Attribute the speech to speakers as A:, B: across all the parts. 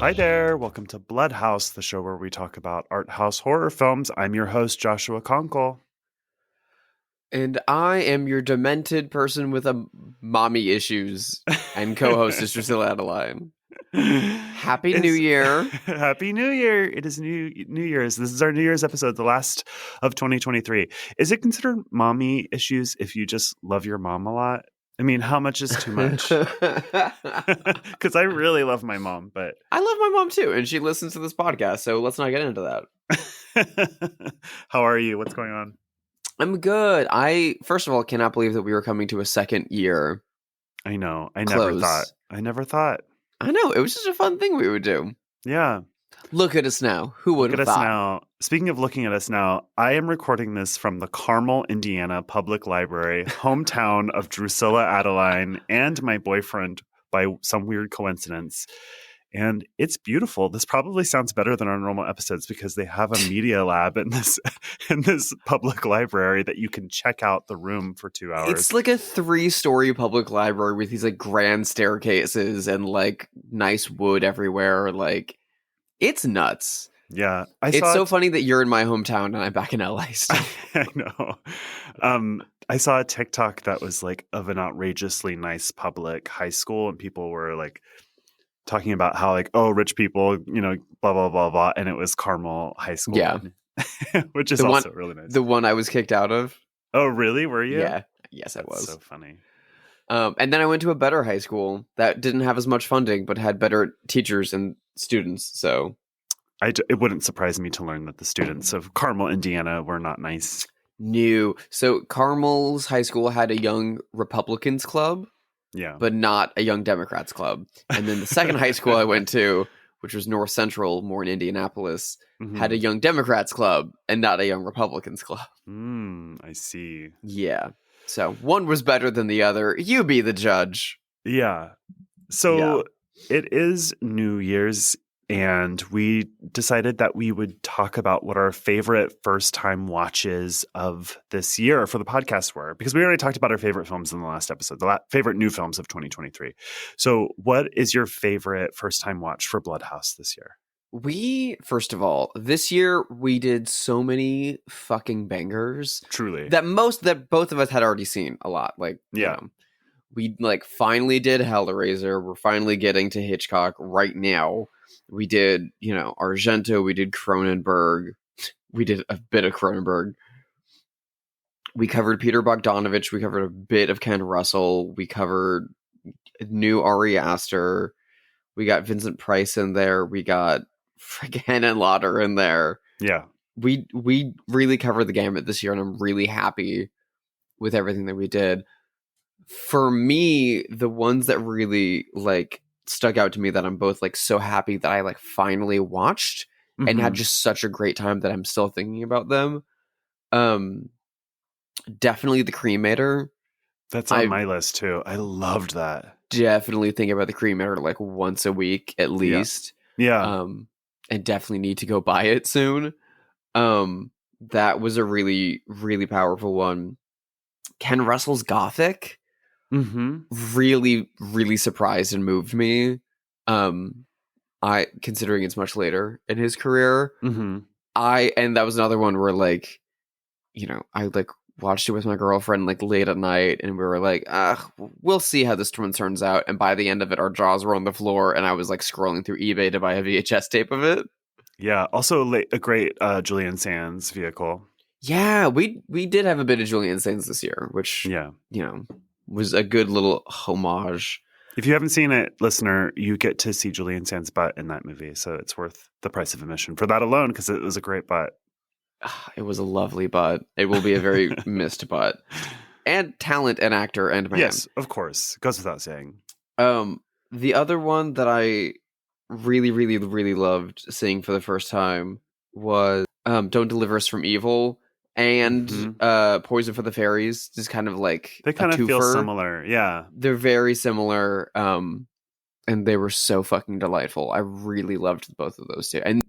A: Hi there. Welcome to Blood House, the show where we talk about art house horror films. I'm your host, Joshua Conkle.
B: And I am your demented person with a mommy issues and co-host is Drusilla Adeline. Happy New Year.
A: Happy New Year. It is New Year's. This is our New Year's episode, the last of 2023. Is it considered mommy issues if you just love your mom a lot? I mean, how much is too much? Because I really love my mom, but
B: I love my mom too, and she listens to this podcast, so let's not get into
A: that. How are you? What's going on?
B: I'm good. I, first of all, cannot believe that we were coming to a second year.
A: I know. I never thought.
B: I know. It was just a fun thing we would do.
A: Yeah.
B: Look at us now. Who would have thought?
A: Look at us now. Speaking of looking at us now, I am recording this from the Carmel, Indiana Public Library, hometown of Drusilla Adeline and my boyfriend by some weird coincidence. And it's beautiful. This probably sounds better than our normal episodes because they have a media lab in this public library that you can check out the room for 2 hours.
B: It's like a 3-story public library with these like grand staircases and like nice wood everywhere. Like, it's nuts.
A: Yeah.
B: It's so funny that you're in my hometown and I'm back in LA still.
A: I know. I saw a TikTok that was like of an outrageously nice public high school, and people were like talking about how like, oh, rich people, you know, blah, blah, blah, blah. And it was Carmel High School.
B: Yeah.
A: Which is also really nice.
B: The one I was kicked out of.
A: Oh, really? Were you?
B: Yeah. Yes, I was.
A: So funny.
B: And then I went to a better high school that didn't have as much funding, but had better teachers and students. So
A: it wouldn't surprise me to learn that the students of Carmel, Indiana were not nice.
B: No. So Carmel's high school had a young Republicans club.
A: Yeah.
B: But not a Young Democrats club. And then the second high school I went to, which was North Central, more in Indianapolis, had a Young Democrats club and not a Young Republicans club.
A: I see.
B: Yeah. So one was better than the other. You be the judge.
A: Yeah. So It is New Year's, and we decided that we would talk about what our favorite first-time watches of this year for the podcast were, because we already talked about our favorite films in the last episode, the favorite new films of 2023. So what is your favorite first-time watch for Bloodhouse this year?
B: First of all, this year we did so many fucking bangers.
A: Truly.
B: That both of us had already seen a lot. Like,
A: yeah.
B: You know, we like finally did Hellraiser. We're finally getting to Hitchcock right now. We did, you know, Argento. We did Cronenberg. We did a bit of Cronenberg. We covered Peter Bogdanovich. We covered a bit of Ken Russell. We covered new Ari Aster. We got Vincent Price in there. We got Hennon Lauder in there.
A: Yeah.
B: We really covered the gamut this year, and I'm really happy with everything that we did. For me, the ones that really like stuck out to me that I'm both like so happy that I like finally watched and had just such a great time that I'm still thinking about them. Definitely the Cremator.
A: That's on my list too. I loved that.
B: Definitely think about the Cremator like once a week at least.
A: Yeah.
B: And definitely need to go buy it soon. That was a really, really powerful one. Ken Russell's Gothic really, really surprised and moved me. I considering it's much later in his career. And that was another one where like, you know, I like watched it with my girlfriend like late at night, and we were like, we'll see how this one turns out. And by the end of it, our jaws were on the floor, and I was like scrolling through eBay to buy a VHS tape of it.
A: Yeah. Also a great Julian Sands vehicle.
B: Yeah, we did have a bit of Julian Sands this year, which, you know, was a good little homage.
A: If you haven't seen it, listener, you get to see Julian Sands' butt in that movie. So it's worth the price of admission for that alone, because it was a great butt.
B: It was a lovely butt. It will be a very missed butt. And talent and actor and man.
A: Yes, of course. Goes without saying.
B: The other one that I really, really, really loved seeing for the first time was Don't Deliver Us from Evil and Poison for the Fairies. Just kind of like
A: they kind of feel similar. Yeah.
B: They're very similar. And they were so fucking delightful. I really loved both of those two. And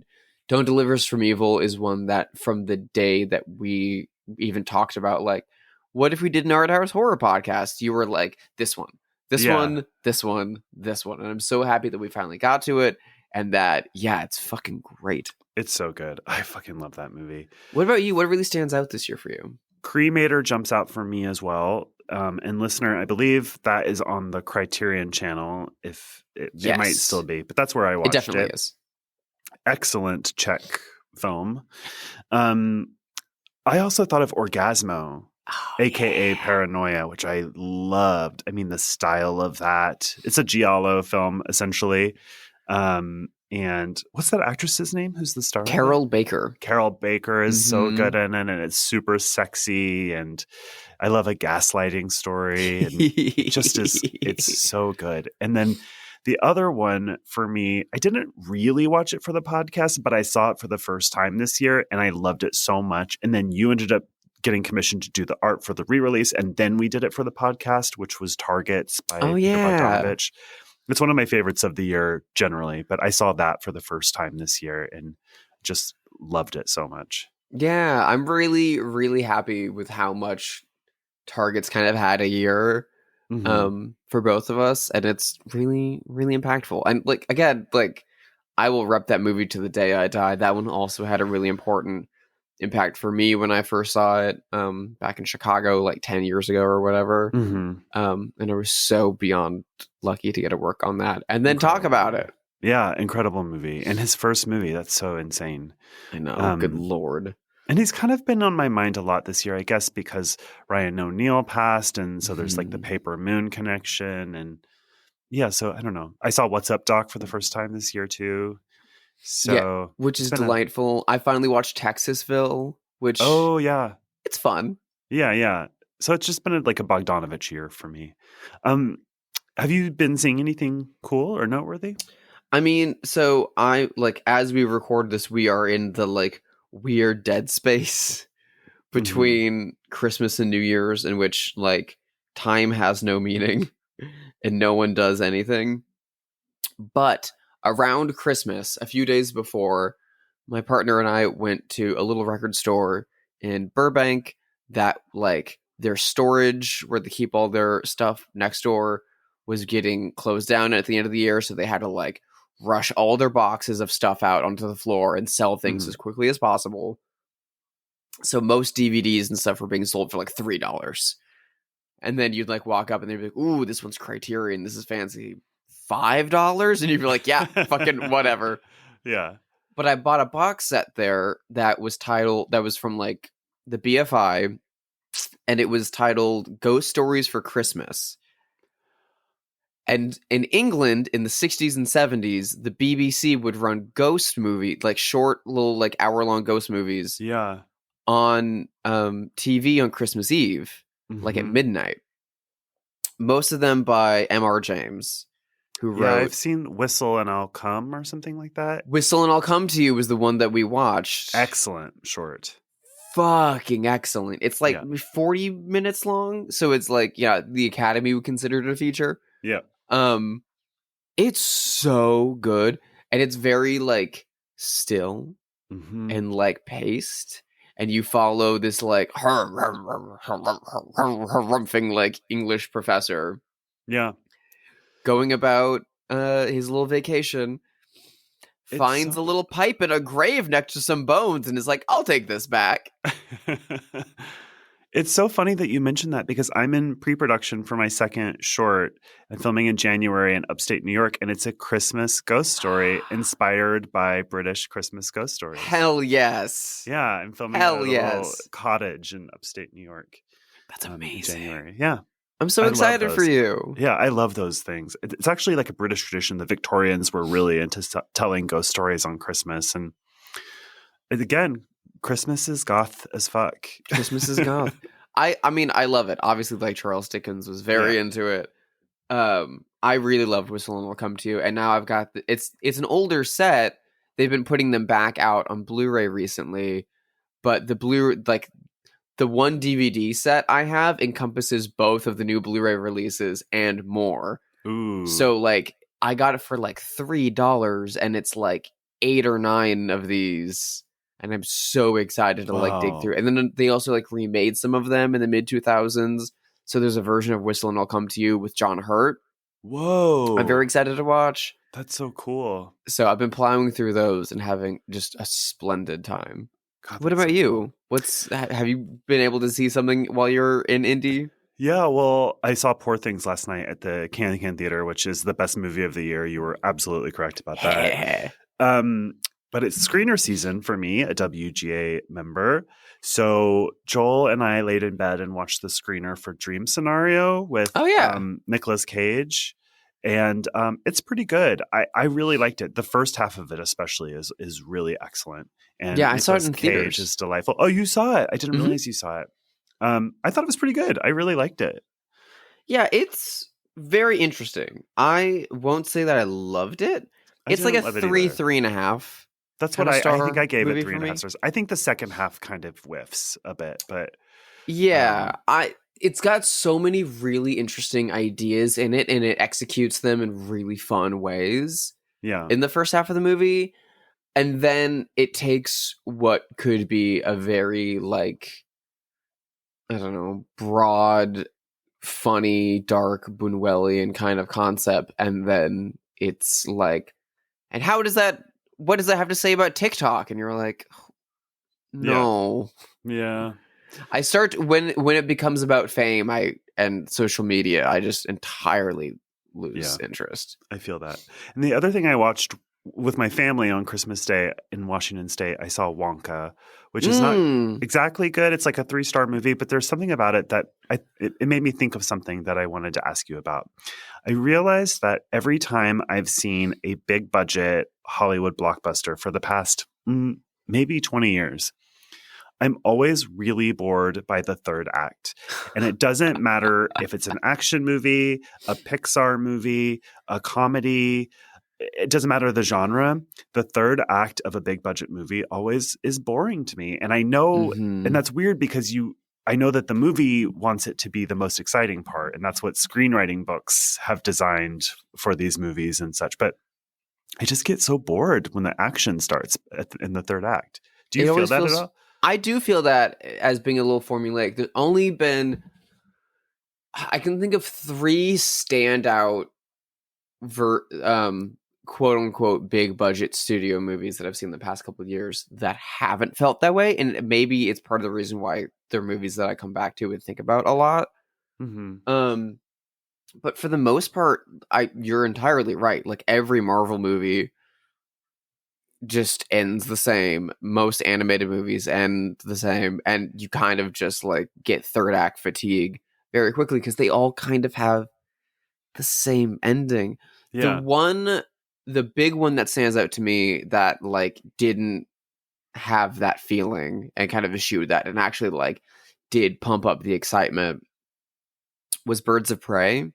B: Don't Deliver Us from Evil is one that from the day that we even talked about, like, what if we did an art house horror podcast? You were like, this one, this one, this one, this one. And I'm so happy that we finally got to it. and that, yeah, it's fucking great.
A: It's so good. I fucking love that movie.
B: What about you? What really stands out this year for you?
A: Cremator jumps out for me as well. And listener, I believe that is on the Criterion channel. If it might still be, but that's where I watched it.
B: It definitely is.
A: Excellent Czech film. I also thought of Orgasmo, aka Paranoia, which I loved. I mean, the style of that. It's a giallo film, essentially. And what's that actress's name? Who's the star?
B: Carol Baker.
A: Carol Baker is so good in it, and it's super sexy. And I love a gaslighting story. And it just is, it's so good. And then the other one for me, I didn't really watch it for the podcast, but I saw it for the first time this year, and I loved it so much. And then you ended up getting commissioned to do the art for the re-release, and then we did it for the podcast, which was Targets by Peter Bogdanovich. It's one of my favorites of the year generally, but I saw that for the first time this year and just loved it so much.
B: Yeah, I'm really, really happy with how much Target's kind of had a year for both of us, and it's really, really impactful. And like, again, like, I will rep that movie to the day I die. That one also had a really important impact for me when I first saw it back in Chicago like 10 years ago or whatever. And I was so beyond lucky to get to work on that and then talk about it.
A: Yeah, incredible movie. And his first movie, that's so insane.
B: I know, good Lord.
A: And he's kind of been on my mind a lot this year, I guess, because Ryan O'Neal passed, and so there's like the Paper Moon connection. And yeah, so I don't know. I saw What's Up, Doc for the first time this year too. So
B: yeah, which is delightful. I finally watched Texasville, which it's fun.
A: Yeah. So it's just been like a Bogdanovich year for me. Have you been seeing anything cool or noteworthy?
B: I mean, so I like, as we record this, we are in the like weird dead space between Christmas and New Year's, in which like time has no meaning and no one does anything. But around Christmas, a few days before, my partner and I went to a little record store in Burbank that like their storage where they keep all their stuff next door was getting closed down at the end of the year. So they had to like rush all their boxes of stuff out onto the floor and sell things as quickly as possible. So most DVDs and stuff were being sold for like $3. And then you'd like walk up and they'd be like, ooh, this one's Criterion. This is fancy. $5? And you'd be like, yeah, fucking whatever.
A: Yeah.
B: But I bought a box set there that was from like the BFI, and it was titled Ghost Stories for Christmas. And in England in the 60s and 70s, the BBC would run ghost movie, like short little like hour-long ghost movies on TV on Christmas Eve, like at midnight. Most of them by M.R. James, who wrote...
A: I've seen Whistle and I'll Come or something like that.
B: Whistle and I'll Come to You was the one that we watched.
A: Excellent short.
B: Fucking excellent. It's like 40 minutes long, so it's like, the Academy would consider it a feature.
A: Yeah.
B: It's so good, and it's very like still and like paced, and you follow this like harumping like English professor going about his little vacation, finds a little pipe in a grave next to some bones and is like, I'll take this back.
A: It's so funny that you mentioned that, because I'm in pre-production for my second short and filming in January in upstate New York, and it's a Christmas ghost story inspired by British Christmas ghost stories.
B: Hell yes.
A: Yeah, I'm filming a little cottage in upstate New York.
B: That's amazing.
A: In January. Yeah.
B: I'm so excited for you.
A: Yeah, I love those things. It's actually like a British tradition. The Victorians were really into telling ghost stories on Christmas. And again, Christmas is goth as fuck.
B: Christmas is goth. I mean, I love it. Obviously, like Charles Dickens was very into it. I really loved Whistle and I'll Come to You. And now I've got it's an older set. They've been putting them back out on Blu-ray recently. But the one DVD set I have encompasses both of the new Blu-ray releases and more.
A: Ooh.
B: So like I got it for like $3, and it's like 8 or 9 of these. And I'm so excited to like dig through. And then they also like remade some of them in the mid 2000s. So there's a version of Whistle and I'll Come to You with John Hurt.
A: Whoa.
B: I'm very excited to watch.
A: That's so cool.
B: So I've been plowing through those and having just a splendid time.
A: God,
B: What
A: that's
B: about
A: so
B: you?
A: cool.
B: Have you been able to see something while you're in Indy?
A: Yeah, well, I saw Poor Things last night at the Can Theater, which is the best movie of the year. You were absolutely correct about that. Um, but it's screener season for me, a WGA member. So Joel and I laid in bed and watched the screener for Dream Scenario with
B: Oh yeah.
A: Nicolas Cage. And it's pretty good. I really liked it. The first half of it especially is really excellent. And
B: Yeah, I saw it
A: Nicolas
B: in
A: Cage
B: theaters.
A: is delightful. Oh, you saw it. I didn't
B: Hmm.
A: realize you saw it. I thought it was pretty good. I really liked it.
B: Yeah, it's very interesting. I won't say that I loved it.
A: I
B: It's like a
A: didn't love it either.
B: 3.5
A: That's what
B: kind of
A: I think I
B: star
A: gave it
B: movie
A: three
B: for
A: and a half
B: me.
A: stars. I think the second half kind of whiffs a bit, but
B: Yeah,
A: um,
B: it's got so many really interesting ideas in it and it executes them in really fun ways
A: yeah,
B: in the first half of the movie. And then it takes what could be a very like I don't know, broad, funny, dark Buñuelian kind of concept and then it's like and what does that have to say about TikTok? And you're like,
A: yeah,
B: no.
A: yeah,
B: I start when it becomes about fame, and social media, I just entirely lose
A: yeah.
B: interest.
A: I feel that. And the other thing I watched with my family on Christmas Day in Washington State, I saw Wonka, which is not
B: Mm.
A: exactly good. It's like a 3-star movie, but there's something about it that it made me think of something that I wanted to ask you about. I realized that every time I've seen a big budget Hollywood blockbuster for the past maybe 20 years, I'm always really bored by the third act. And it doesn't matter if it's an action movie, a Pixar movie, a comedy, it doesn't matter the genre. The third act of a big budget movie always is boring to me. And I know, and
B: Hmm.
A: that's weird because I know that the movie wants it to be the most exciting part. And that's what screenwriting books have designed for these movies and such. But I just get so bored when the action starts in the third act. Do you
B: It
A: feel
B: always
A: that at
B: feels.
A: all?
B: I do feel that as being a little formulaic. There's only been I can think of three standout quote unquote big budget studio movies that I've seen the past couple of years that haven't felt that way, and maybe it's part of the reason why they're movies that I come back to and think about a lot.
A: Mm-hmm.
B: Um, but for the most part, you're entirely right. Like every Marvel movie just ends the same. Most animated movies end the same, and you kind of just like get third act fatigue very quickly because they all kind of have the same ending.
A: Yeah.
B: The big one that stands out to me that like didn't have that feeling and kind of eschewed that and actually like did pump up the excitement was Birds of Prey.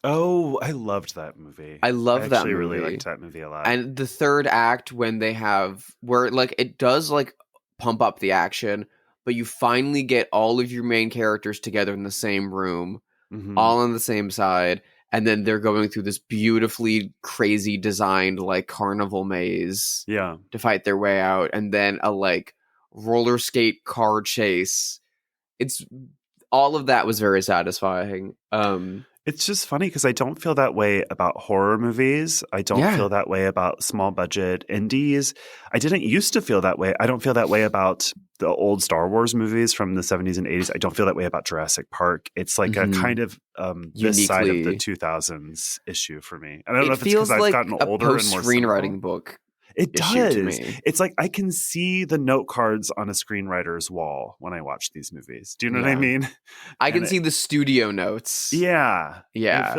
A: Oh, I loved that movie.
B: I
A: I
B: love that
A: actually really
B: movie.
A: liked that movie a lot.
B: And the third act when they have where like it does like pump up the action, but you finally get all of your main characters together in the same room,
A: Mm-hmm.
B: all on the same side, and then they're going through this beautifully crazy designed like carnival maze
A: Yeah.
B: to fight their way out, and then a like roller skate car chase. It's all of that was very satisfying.
A: It's just funny because I don't feel that way about horror movies. I don't
B: Yeah.
A: feel that way about small budget indies. I didn't used to feel that way. I don't feel that way about the old Star Wars movies from the 70s and 80s. I don't feel that way about Jurassic Park. It's like a
B: Mhm.
A: kind of this side of the
B: Uniquely,
A: 2000s issue for me. And I don't know
B: it
A: if it's because
B: feels
A: I've
B: like
A: gotten
B: a
A: older and
B: post
A: more cynical.
B: screenwriting book
A: It
B: issue to
A: does.
B: me.
A: It's like I can see the note cards on a screenwriter's wall when I watch these movies. Do you know what I
B: Yeah.
A: mean?
B: I
A: And
B: can see the studio notes.
A: yeah, it
B: Yeah.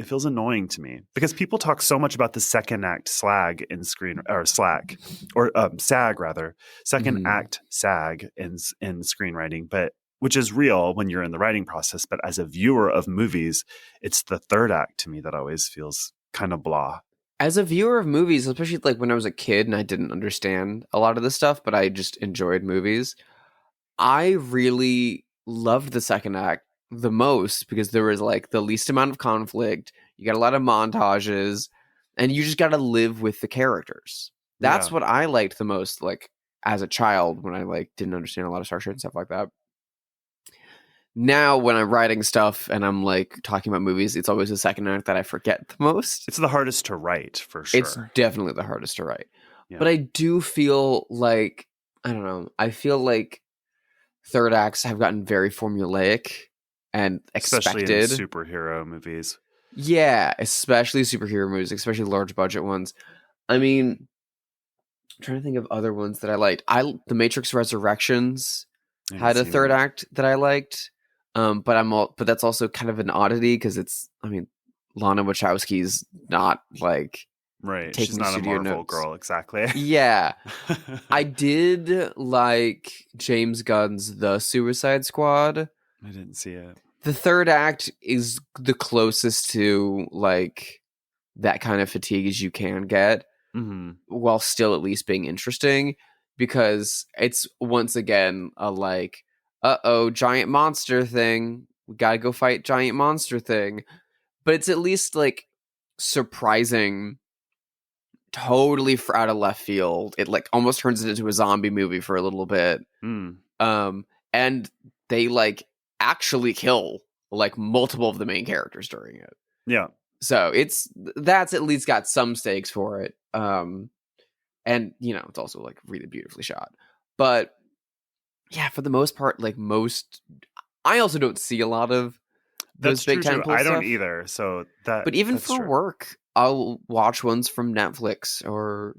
A: feels annoying to me because people talk so much about the second act slag in screen or slack or sag rather, second
B: Mhm.
A: act sag in screenwriting, but which is real when you're in the writing process. But as a viewer of movies, it's the third act to me that always feels kind of blah.
B: As a viewer of movies, especially like when I was a kid and I didn't understand a lot of this stuff, but I just enjoyed movies, I really loved the second act the most because there was like the least amount of conflict. You got a lot of montages and you just got to live with the characters. That's
A: Yeah,
B: what I liked the most, like as a child when I like didn't understand a lot of structure and stuff like that. now when I'm writing stuff and I'm like talking about movies, it's always the second act that I forget the most.
A: It's the hardest to write, for sure.
B: It's definitely the hardest to write.
A: Yeah.
B: But I do feel like, I don't know, I feel like third acts have gotten very formulaic and expected.
A: Especially in superhero movies.
B: Yeah, especially superhero movies, especially large budget ones. I mean, I'm trying to think of other ones that I liked. The Matrix Resurrections had a third act that I liked. But that's also kind of an oddity because Lana Wachowski's not like
A: right. She's not a Marvel girl, exactly.
B: Yeah, I did like James Gunn's The Suicide Squad.
A: I didn't see it.
B: The third act is the closest to like that kind of fatigue as you can get, while still at least being interesting, because it's once again a like, giant monster thing. We gotta go fight giant monster thing. But it's at least like surprising, totally out of left field. It like almost turns it into a zombie movie for a little bit. And they like actually kill like multiple of the main characters during it.
A: Yeah.
B: So that's at least got some stakes for it. And it's also like really beautifully shot. But yeah, for the most part, I also don't see a lot of those big tentpole stuff.
A: I don't either. So
B: but even for work, I'll watch ones from Netflix or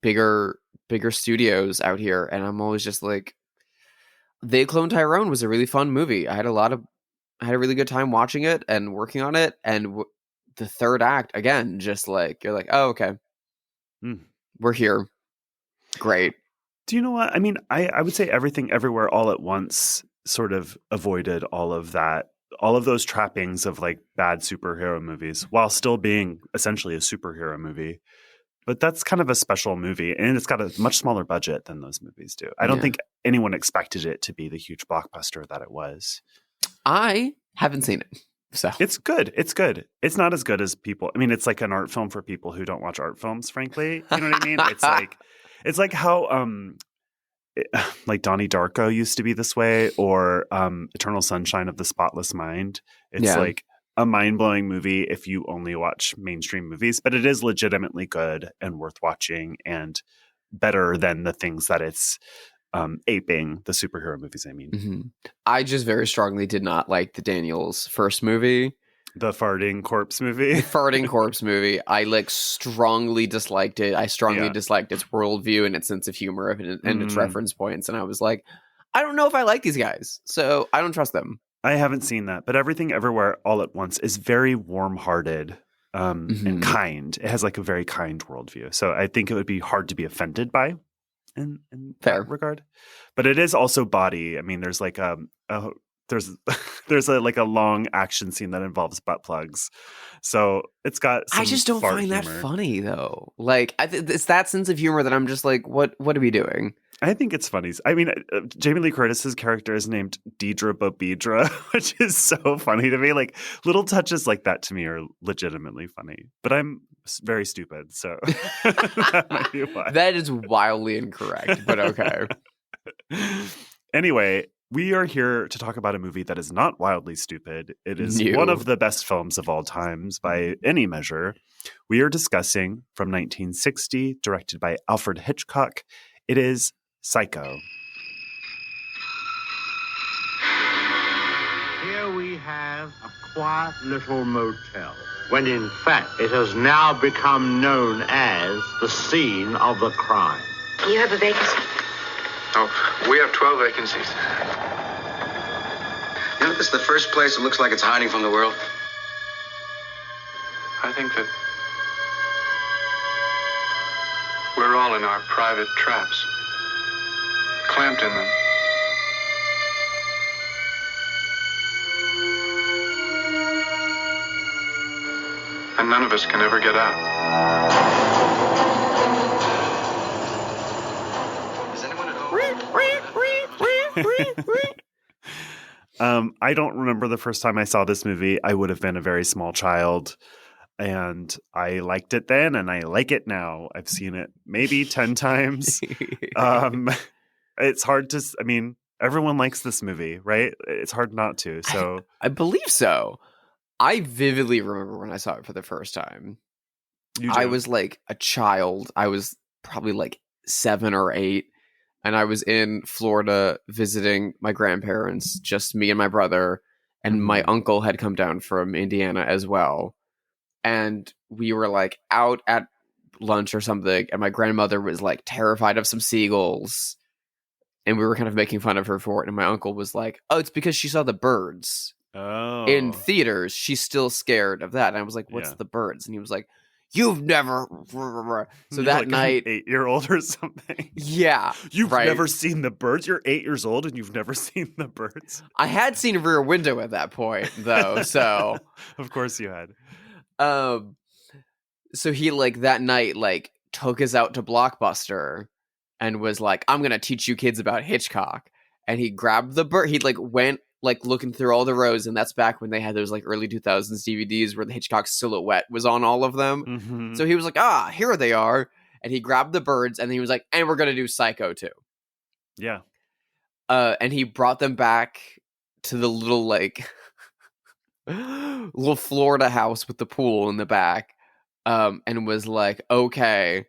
B: bigger studios out here, and I'm always just like, They Clone Tyrone was a really fun movie. I had a really good time watching it and working on it, and the third act again, just like you're like, oh okay, we're here, great.
A: Do you know what? I mean, I would say Everything Everywhere All at Once sort of avoided all of that, all of those trappings of like bad superhero movies while still being essentially a superhero movie. But that's kind of a special movie, and it's got a much smaller budget than those movies do. I don't think anyone expected it to be the huge blockbuster that it was. I
B: haven't seen it. So
A: it's good. It's good. It's not as good as people. I mean, it's like an art film for people who don't watch art films, frankly. You know what I mean? It's like how like Donnie Darko used to be this way, or Eternal Sunshine of the Spotless Mind. It's like a mind-blowing movie if you only watch mainstream movies, but it is legitimately good and worth watching and better than the things that it's aping, the superhero movies, I mean.
B: I just very strongly did not like the Daniels first movie.
A: The farting corpse movie?
B: The farting corpse movie. I strongly disliked it. I strongly disliked its worldview and its sense of humor and its reference points. And I was like, I don't know if I like these guys, so I don't trust them.
A: I haven't seen that, but Everything Everywhere All at Once is very warm-hearted and kind. It has like a very kind worldview. So I think it would be hard to be offended by in that regard. But it is also body. I mean, there's like there's a long action scene that involves butt plugs. So it's got some
B: I just don't find
A: humor.
B: that funny though. Like it's that sense of humor that I'm just like, what are we doing?
A: I think it's funny. I mean, Jamie Lee Curtis's character is named Deidre Bobidra, which is so funny to me. Like little touches like that to me are legitimately funny. But I'm very stupid, so that might be why.
B: That is wildly incorrect, but okay.
A: Anyway, we are here to talk about a movie that is not wildly stupid. It is one of the best films of all times by any measure. We are discussing from 1960, directed by Alfred Hitchcock. It is Psycho.
C: Here we have a quiet little motel, when in fact it has now become known as the scene of the crime.
D: You have a vacancy?
E: Oh, we have 12 vacancies.
F: You know, this is the first place that looks like it's hiding from the world.
E: I think that we're all in our private traps, clamped in them. And none of us can ever get out.
F: Is anyone at home?
A: I don't remember the first time I saw this movie. I would have been a very small child, and I liked it then, and I like it now. I've seen it maybe 10 times. It's hard to, I mean, Everyone likes this movie, right? It's hard not to. So
B: I believe so. I vividly remember when I saw it for the first time.
A: you do.
B: I was like a child. I was probably like 7 or 8. And I was in Florida visiting my grandparents, just me and my brother. And my uncle had come down from Indiana as well. And we were like out at lunch or something. And my grandmother was like terrified of some seagulls. And we were kind of making fun of her for it. And my uncle was like, oh, it's because she saw the birds in theaters. She's still scared of that. And I was like, what's the birds? And he was like, you've never. So that
A: like
B: night,
A: an 8-year-old or something.
B: Yeah,
A: you've never seen the birds. You're 8 years old and you've never seen the birds.
B: I had seen Rear Window at that point, though. So
A: of course you had.
B: So he like that night like took us out to Blockbuster and was like, I'm gonna teach you kids about Hitchcock. And he grabbed the bird. He like went like looking through all the rows, and that's back when they had those like early 2000s DVDs where the Hitchcock silhouette was on all of them. So he was like, here they are. And he grabbed the birds, and he was like, and we're going to do Psycho too.
A: Yeah.
B: And he brought them back to the little like little Florida house with the pool in the back, and was like, okay,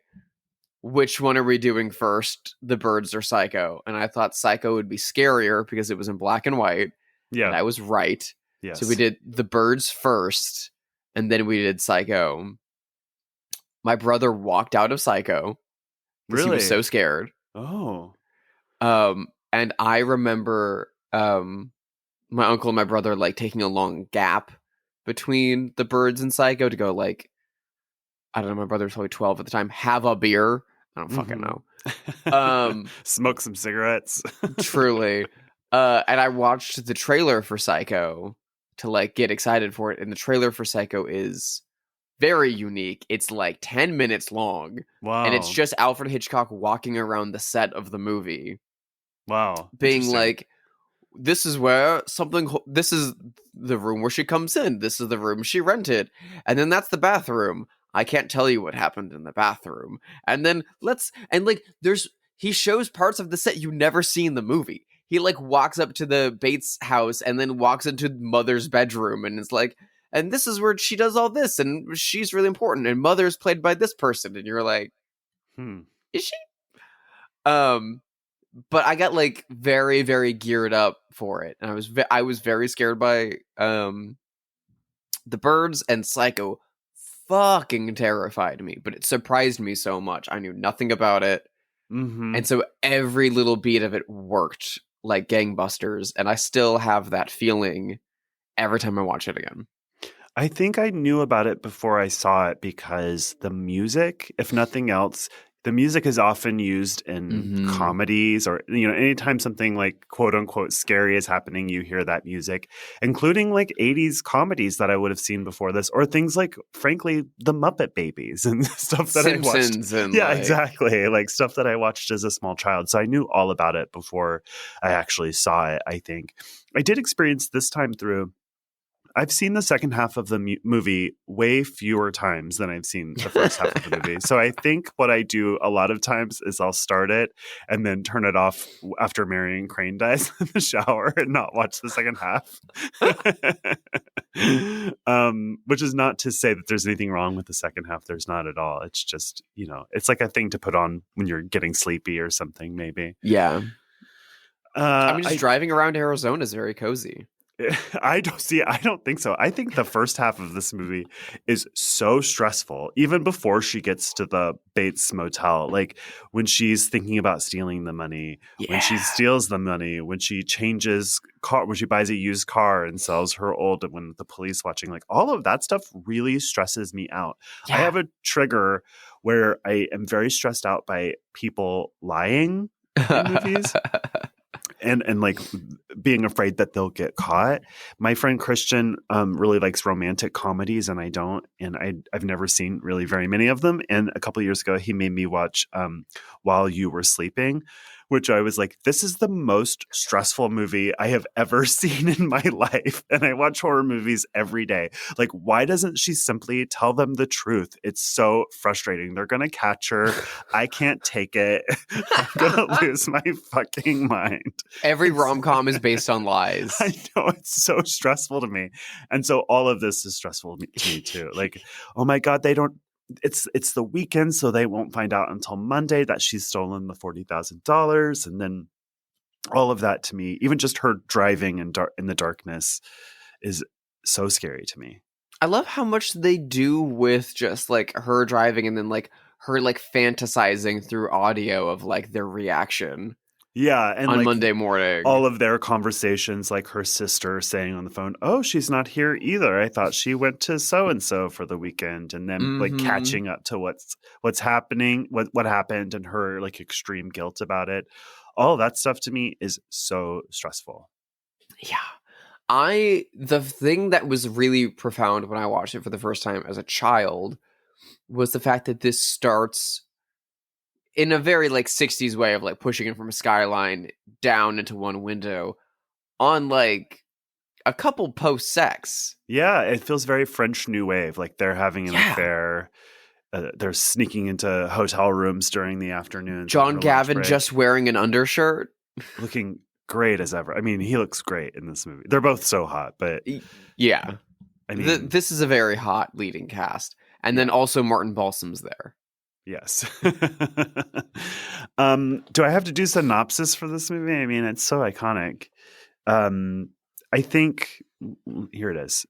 B: which one are we doing first, the birds or Psycho? And I thought Psycho would be scarier because it was in black and white.
A: Yeah.
B: And I was right.
A: Yes.
B: So we did the birds first, and then we did Psycho. My brother walked out of Psycho because he was so scared.
A: Oh.
B: And I remember my uncle and my brother like taking a long gap between the birds and Psycho to go like, I don't know, my brother was probably 12 at the time, have a beer. I don't fucking know.
A: Smoke some cigarettes.
B: Truly. And I watched the trailer for Psycho to like get excited for it. And the trailer for Psycho is very unique. It's like 10 minutes long.
A: Wow.
B: And it's just Alfred Hitchcock walking around the set of the movie.
A: Wow.
B: Being like, this is where this is the room where she comes in. This is the room she rented. And then that's the bathroom. I can't tell you what happened in the bathroom. And then he shows parts of the set you never see in the movie. He like walks up to the Bates house and then walks into Mother's bedroom and it's like, and this is where she does all this and she's really important and Mother's played by this person. And you're like, is she? But I got like very, very geared up for it. And I was very scared by the birds, and Psycho fucking terrified me, but it surprised me so much. I knew nothing about it. And so every little beat of it worked like gangbusters, and I still have that feeling every time I watch it again.
A: I think I knew about it before I saw it because the music, if nothing else, the music is often used in comedies or, anytime something like quote unquote scary is happening, you hear that music, including like 80s comedies that I would have seen before this, or things like, frankly, the Muppet Babies and stuff that
B: Simpsons
A: I watched. Exactly. Like stuff that I watched as a small child. So I knew all about it before I actually saw it, I think. I did experience this time through. I've seen the second half of the movie way fewer times than I've seen the first half of the movie. So I think what I do a lot of times is I'll start it and then turn it off after Marion Crane dies in the shower and not watch the second half. Which is not to say that there's anything wrong with the second half. There's not at all. It's just, it's like a thing to put on when you're getting sleepy or something, maybe.
B: Yeah. Driving around Arizona is very cozy.
A: I don't think so. I think the first half of this movie is so stressful, even before she gets to the Bates Motel. Like when she's thinking about stealing the money, when she steals the money, when she changes car, when she buys a used car and sells her old, when the police watching, like all of that stuff really stresses me out. Yeah. I have a trigger where I am very stressed out by people lying in movies. And like being afraid that they'll get caught. My friend Christian really likes romantic comedies, and I don't. And I've never seen really very many of them. And a couple of years ago, he made me watch While You Were Sleeping, which I was like, this is the most stressful movie I have ever seen in my life. And I watch horror movies every day. Like, why doesn't she simply tell them the truth? It's so frustrating. They're going to catch her. I can't take it. I'm going to lose my fucking mind.
B: Every rom-com is based on lies.
A: I know, it's so stressful to me. And so all of this is stressful to me too. Like, oh my God, it's the weekend, so they won't find out until Monday that she's stolen the $40,000. And then all of that to me, even just her driving in the darkness is so scary to me.
B: I love how much they do with just like her driving and then like her like fantasizing through audio of like their reaction.
A: Yeah, and
B: on
A: like
B: Monday morning,
A: all of their conversations, like her sister saying on the phone, "Oh, she's not here either. I thought she went to so and so for the weekend," and then like catching up to what's happening, what happened, and her like extreme guilt about it. All that stuff to me is so stressful.
B: Yeah, the thing that was really profound when I watched it for the first time as a child was the fact that this starts in a very like 60s way of like pushing it from a skyline down into one window on like a couple post-sex.
A: Yeah, it feels very French New Wave. Like they're having an affair. They're sneaking into hotel rooms during the afternoon.
B: John Gavin just wearing an undershirt.
A: Looking great as ever. I mean, he looks great in this movie. They're both so hot, but...
B: Yeah.
A: I mean...
B: this is a very hot leading cast. And then also Martin Balsam's there.
A: Yes. Do I have to do synopsis for this movie? I mean, it's so iconic. I think here it is.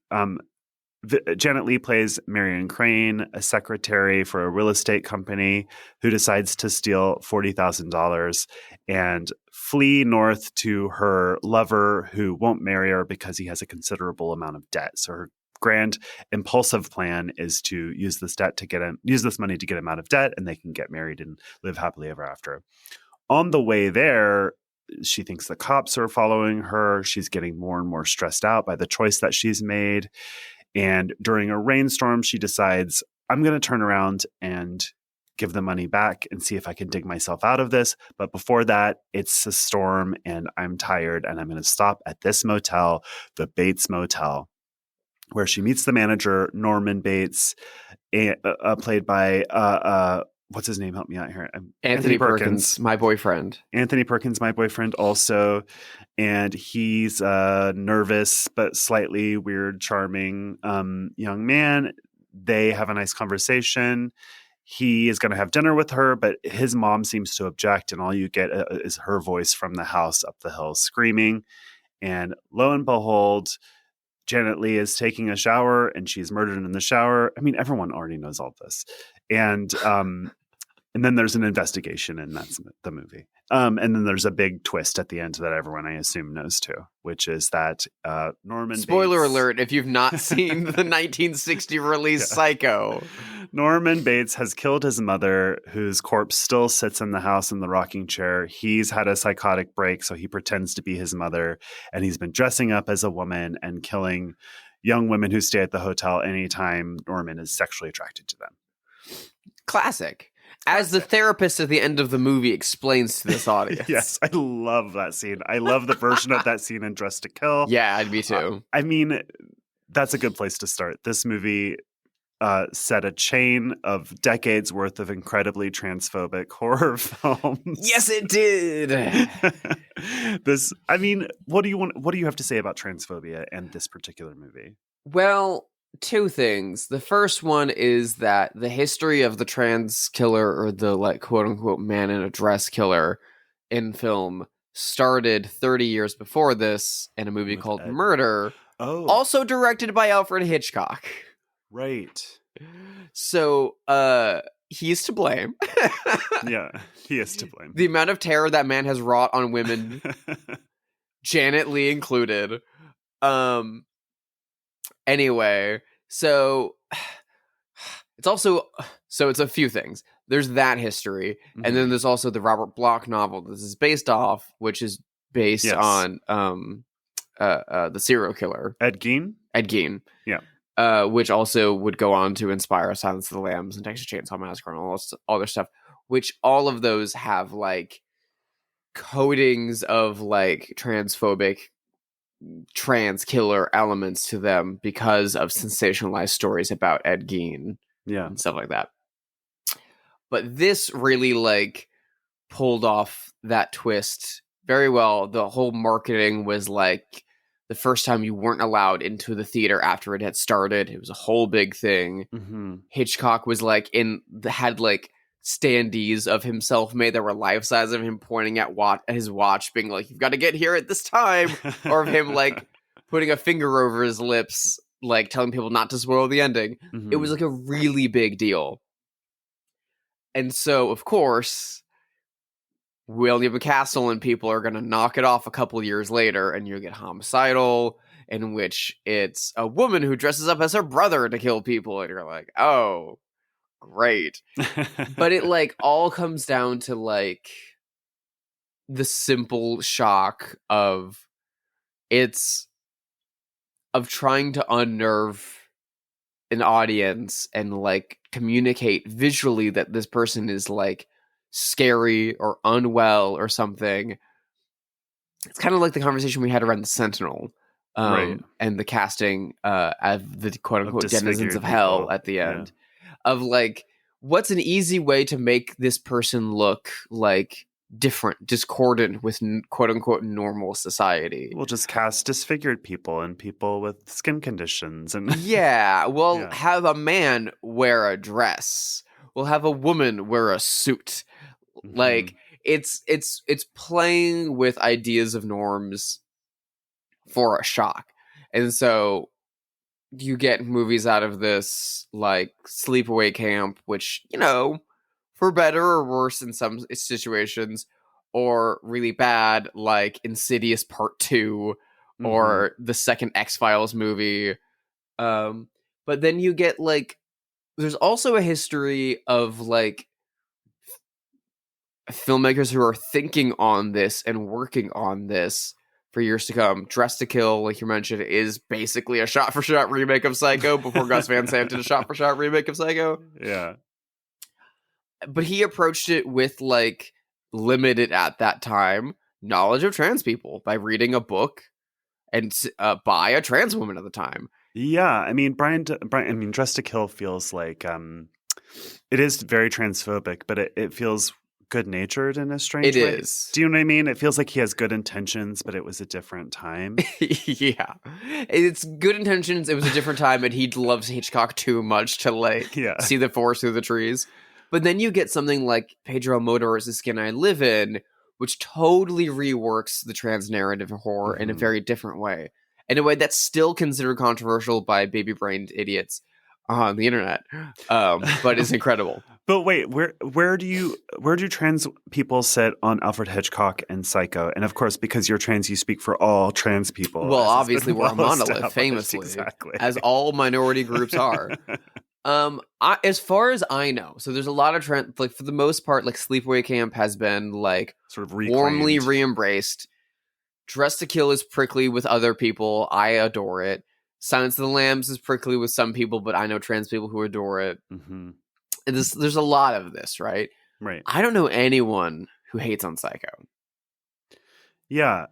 A: Janet Leigh plays Marion Crane, a secretary for a real estate company who decides to steal $40,000 and flee north to her lover who won't marry her because he has a considerable amount of debt. So her grand impulsive plan is to use this money to get him out of debt, and they can get married and live happily ever after. On the way there, she thinks the cops are following her. She's getting more and more stressed out by the choice that she's made. And during a rainstorm, she decides, I'm going to turn around and give the money back and see if I can dig myself out of this. But before that, it's a storm and I'm tired, and I'm going to stop at this motel, the Bates Motel, where she meets the manager, Norman Bates, played by, what's his name? Help me out here.
B: Anthony Perkins, my boyfriend.
A: Anthony Perkins, my boyfriend also. And he's a nervous but slightly weird, charming young man. They have a nice conversation. He is going to have dinner with her, but his mom seems to object, and all you get is her voice from the house up the hill screaming. And lo and behold, Janet Leigh is taking a shower and she's murdered in the shower. I mean, everyone already knows all this. And then there's an investigation, and that's the movie. And then there's a big twist at the end that everyone, I assume, knows too, which is that Norman
B: Spoiler
A: Bates,
B: alert if you've not seen the 1960 release Psycho.
A: Norman Bates has killed his mother, whose corpse still sits in the house in the rocking chair. He's had a psychotic break, so he pretends to be his mother, and he's been dressing up as a woman and killing young women who stay at the hotel anytime Norman is sexually attracted to them.
B: Classic. As the therapist at the end of the movie explains to this audience.
A: Yes, I love that scene. I love the version of that scene in Dressed to Kill.
B: Yeah, me too.
A: I mean, that's a good place to start. This movie set a chain of decades worth of incredibly transphobic horror films.
B: Yes, it did.
A: I mean, what do you have to say about transphobia and this particular movie?
B: Well, two things. The first one is that the history of the trans killer, or the like quote unquote man in a dress killer in film, started 30 years before this in a movie called Murder.
A: Oh.
B: Also directed by Alfred Hitchcock.
A: Right.
B: So he's to blame.
A: Yeah, he is to blame.
B: The amount of terror that man has wrought on women, Janet Leigh included. Anyway, so it's a few things. There's that history, and then there's also the Robert Bloch novel this is based off, which is based on the serial killer
A: Ed Gein.
B: Yeah. Which also would go on to inspire Silence of the Lambs and Texas Chainsaw Massacre and all their stuff, which all of those have like coatings of like transphobic trans killer elements to them because of sensationalized stories about Ed Gein and stuff like that. But this really like pulled off that twist very well. The whole marketing was like the first time you weren't allowed into the theater after it had started. It was a whole big thing. Hitchcock was like had like standees of himself made that were life size of him pointing at his watch, being like, "You've got to get here at this time," or of him like putting a finger over his lips, like telling people not to spoil the ending. It was like a really big deal. And so, of course, William Castle and people are going to knock it off a couple years later, and you get Homicidal, in which it's a woman who dresses up as her brother to kill people, and you're like, oh, great. But it like all comes down to like the simple shock of trying to unnerve an audience and like communicate visually that this person is like scary or unwell or something. It's kind of like the conversation we had around the Sentinel and the casting of the quote-unquote denizens of hell at the end of like, what's an easy way to make this person look like different, discordant with quote-unquote normal society?
A: We'll just cast disfigured people and people with skin conditions. And
B: have a man wear a dress. We'll have a woman wear a suit. Like it's playing with ideas of norms for a shock. And so you get movies out of this like Sleepaway Camp, which, you know, for better or worse in some situations, or really bad like Insidious Part 2 or the second X-Files movie. But then you get like, there's also a history of like filmmakers who are thinking on this and working on this for years to come. Dressed to Kill, like you mentioned, is basically a shot-for-shot remake of Psycho before Gus Van Sant did a shot-for-shot remake of Psycho.
A: Yeah.
B: But he approached it with like limited at that time knowledge of trans people by reading a book and by a trans woman at the time.
A: Yeah, I mean, Dressed to Kill feels like it is very transphobic, but it feels good-natured in a strange way.
B: It is.
A: Do you know what I mean? It feels like he has good intentions, but it was a different time.
B: Yeah. It's good intentions. It was a different time, and he loves Hitchcock too much to like see the forest through the trees. But then you get something like Pedro Almodovar's The Skin I Live In, which totally reworks the trans narrative of horror in a very different way. In a way that's still considered controversial by baby-brained idiots on the internet, but is incredible.
A: But wait, where do trans people sit on Alfred Hitchcock and Psycho? And of course, because you're trans, you speak for all trans people.
B: Well, obviously, we're a monolith, famously, as all minority groups are. As far as I know, so there's a lot of trans, like for the most part, like Sleepaway Camp has been like
A: sort of reclaimed,
B: warmly re-embraced. Dressed to Kill is prickly with other people. I adore it. Silence of the Lambs is prickly with some people, but I know trans people who adore it. And there's a lot of this, right?
A: Right.
B: I don't know anyone who hates on Psycho.
A: Yeah.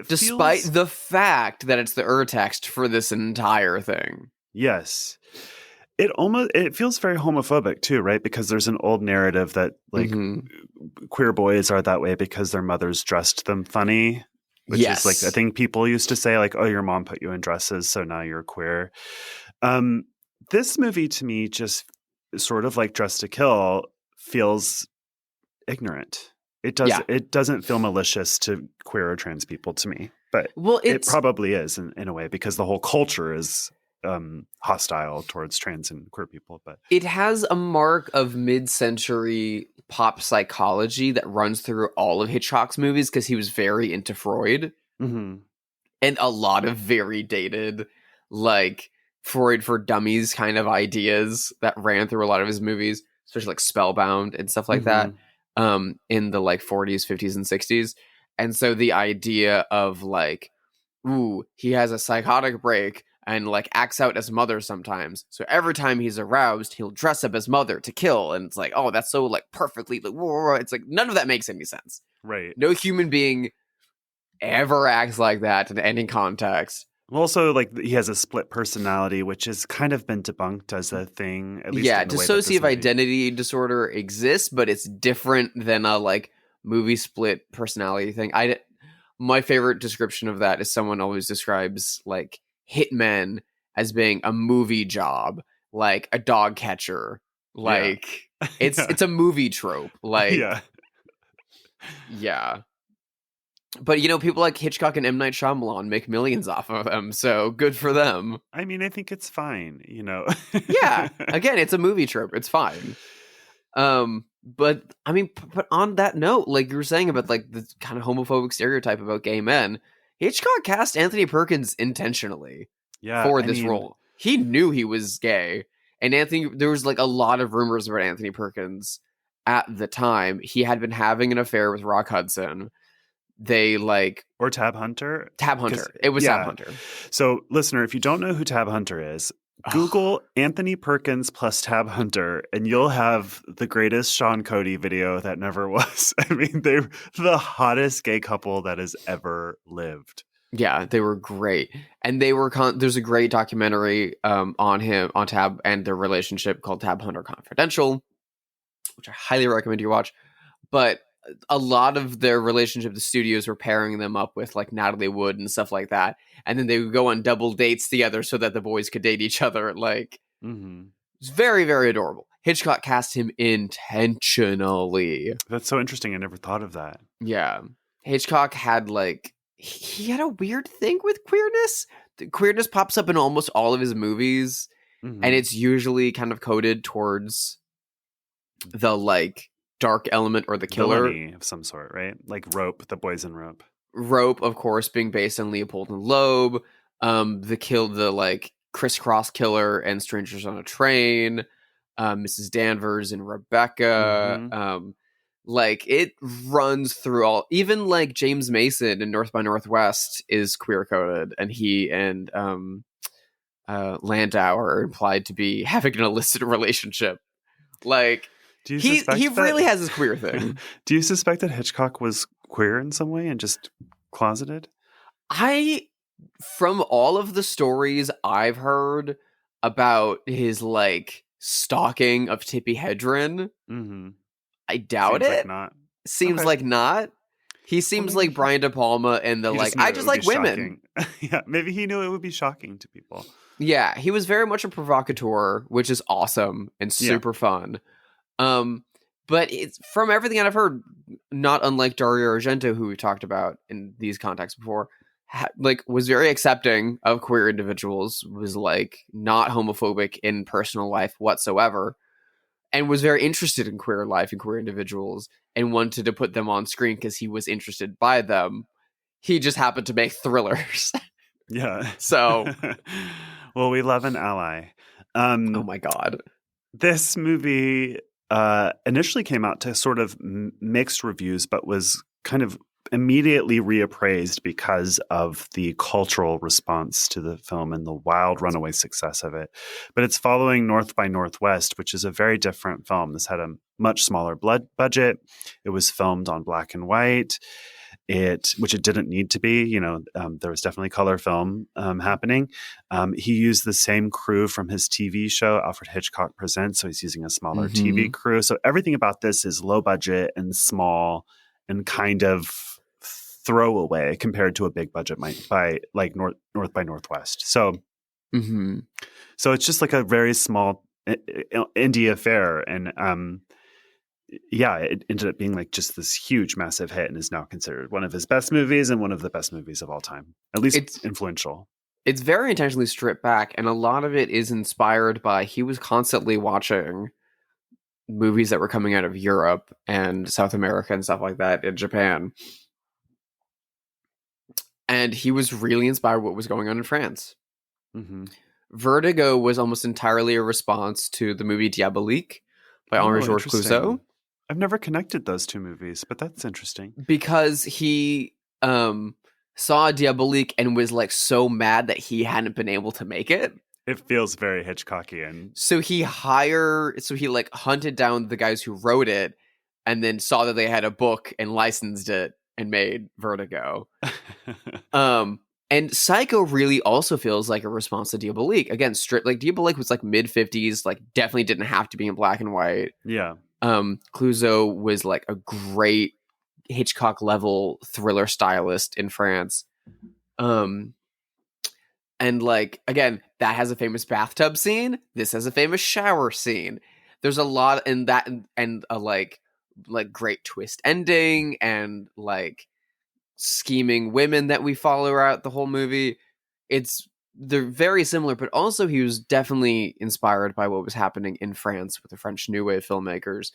B: Despite the fact that it's the urtext for this entire thing.
A: Yes. It feels very homophobic too, right? Because there's an old narrative that like queer boys are that way because their mothers dressed them funny. Which is like a thing people used to say, like, oh, your mom put you in dresses, so now you're queer. This movie to me just sort of like Dressed to Kill feels ignorant. It doesn't feel malicious to queer or trans people to me. But it probably is in a way because the whole culture is hostile towards trans and queer people. But
B: it has a mark of mid-century pop psychology that runs through all of Hitchcock's movies because he was very into Freud and a lot of very dated like Freud for Dummies kind of ideas that ran through a lot of his movies, especially like Spellbound and stuff like that in the like 40s, 50s, and 60s. And so the idea of like, ooh, he has a psychotic break and like acts out as mother sometimes. So every time he's aroused, he'll dress up as mother to kill. And it's like, oh, that's so like perfectly like, it's like none of that makes any sense.
A: Right.
B: No human being ever acts like that in any context.
A: Well, also, like, he has a split personality, which has kind of been debunked as a thing, at least in the way that this
B: dissociative
A: movie...
B: identity disorder exists, but it's different than a like movie split personality thing. My favorite description of that is someone always describes like hitmen as being a movie job, like a dog catcher. Like it's a movie trope. Like yeah. But, you know, people like Hitchcock and M. Night Shyamalan make millions off of them, so good for them.
A: I mean, I think it's fine, you know?
B: Yeah. Again, it's a movie trope. It's fine. But, I mean, but on that note, like you were saying about, like, the kind of homophobic stereotype about gay men, Hitchcock cast Anthony Perkins intentionally for this role. He knew he was gay, and there was, like, a lot of rumors about Anthony Perkins at the time. He had been having an affair with Rock Hudson. They like
A: or Tab Hunter.
B: It was Tab Hunter.
A: So, listener, if you don't know who Tab Hunter is, Google Anthony Perkins plus Tab Hunter, and you'll have the greatest Sean Cody video that never was. I mean, they're the hottest gay couple that has ever lived.
B: Yeah, they were great, and they were. There's a great documentary on Tab and their relationship called Tab Hunter Confidential, which I highly recommend you watch. But a lot of their relationship, the studios were pairing them up with like Natalie Wood and stuff like that. And then they would go on double dates together so that the boys could date each other. Like, It's very, very adorable. Hitchcock cast him intentionally.
A: That's so interesting. I never thought of that.
B: Yeah. Hitchcock had like, he had a weird thing with queerness. The queerness pops up in almost all of his movies. And it's usually kind of coded towards the like, dark element or the killer
A: villainy of some sort, right? Like Rope, the boys in Rope.
B: Rope, of course, being based on Leopold and Loeb. The like crisscross killer and Strangers on a Train. Mrs. Danvers and Rebecca. Like it runs through all. Even like James Mason in North by Northwest is queer coded, and he and Landau are implied to be having an illicit relationship. Like. He really has his queer thing.
A: Do you suspect that Hitchcock was queer in some way and just closeted?
B: From all of the stories I've heard about his like stalking of Tippi Hedren, I doubt
A: Seems
B: it.
A: Like not.
B: Seems like not. He seems like Brian De Palma and the like. I just like women.
A: Yeah, maybe he knew it would be shocking to people.
B: Yeah, he was very much a provocateur, which is awesome and super fun. But it's from everything that I've heard, not unlike Dario Argento, who we talked about in these contexts before, was very accepting of queer individuals, was like not homophobic in personal life whatsoever, and was very interested in queer life and queer individuals and wanted to put them on screen because he was interested by them. He just happened to make thrillers.
A: Yeah.
B: So,
A: well, we love an ally.
B: Oh my God.
A: This movie initially came out to sort of mixed reviews, but was kind of immediately reappraised because of the cultural response to the film and the wild runaway success of it. But it's following North by Northwest, which is a very different film. This had a much smaller budget. It was filmed on black and white. Which it didn't need to be, there was definitely color film happening. He used the same crew from his TV show, Alfred Hitchcock Presents. So he's using a smaller TV crew. So everything about this is low budget and small and kind of throwaway compared to a big budget by like North by Northwest. So, so it's just like a very small indie affair. And, yeah, it ended up being like just this huge, massive hit and is now considered one of his best movies and one of the best movies of all time. At least it's influential.
B: It's very intentionally stripped back, and a lot of it is inspired by he was constantly watching movies that were coming out of Europe and South America and stuff like that in Japan. And he was really inspired by what was going on in France. Vertigo was almost entirely a response to the movie Diabolique by Henri-Georges Clouzot.
A: I've never connected those two movies, but that's interesting.
B: Because he saw Diabolique and was like so mad that he hadn't been able to make it.
A: It feels very Hitchcockian.
B: So he hunted down the guys who wrote it and then saw that they had a book and licensed it and made Vertigo. And Psycho really also feels like a response to Diabolique. Again, like Diabolique was like mid-50s, like definitely didn't have to be in black and white.
A: Yeah.
B: Clouzot was like a great Hitchcock level thriller stylist in France. And like, again, that has a famous bathtub scene. This has a famous shower scene. There's a lot in that, and a like great twist ending, and like scheming women that we follow out the whole movie. They're very similar, but also he was definitely inspired by what was happening in France with the French New Wave filmmakers.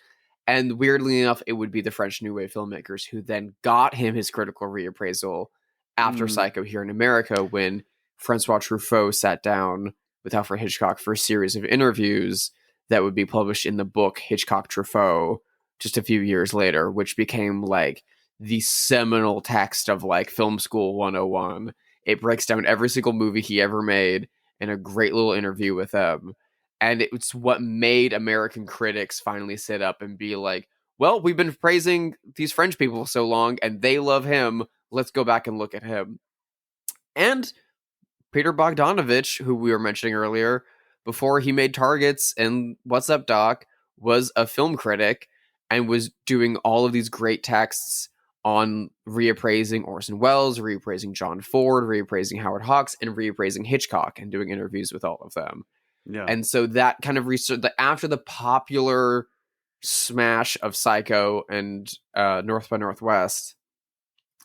B: And weirdly enough, it would be the French New Wave filmmakers who then got him his critical reappraisal after Psycho here in America, when Francois Truffaut sat down with Alfred Hitchcock for a series of interviews that would be published in the book Hitchcock Truffaut just a few years later, which became like the seminal text of like Film School 101. It breaks down every single movie he ever made in a great little interview with them. And it's what made American critics finally sit up and be like, well, we've been praising these French people so long and they love him. Let's go back and look at him. And Peter Bogdanovich, who we were mentioning earlier, before he made Targets and What's Up, Doc, was a film critic and was doing all of these great texts on reappraising Orson Welles, reappraising John Ford, reappraising Howard Hawks, and reappraising Hitchcock, and doing interviews with all of them.
A: Yeah.
B: And so that kind of research, after the popular smash of Psycho and North by Northwest,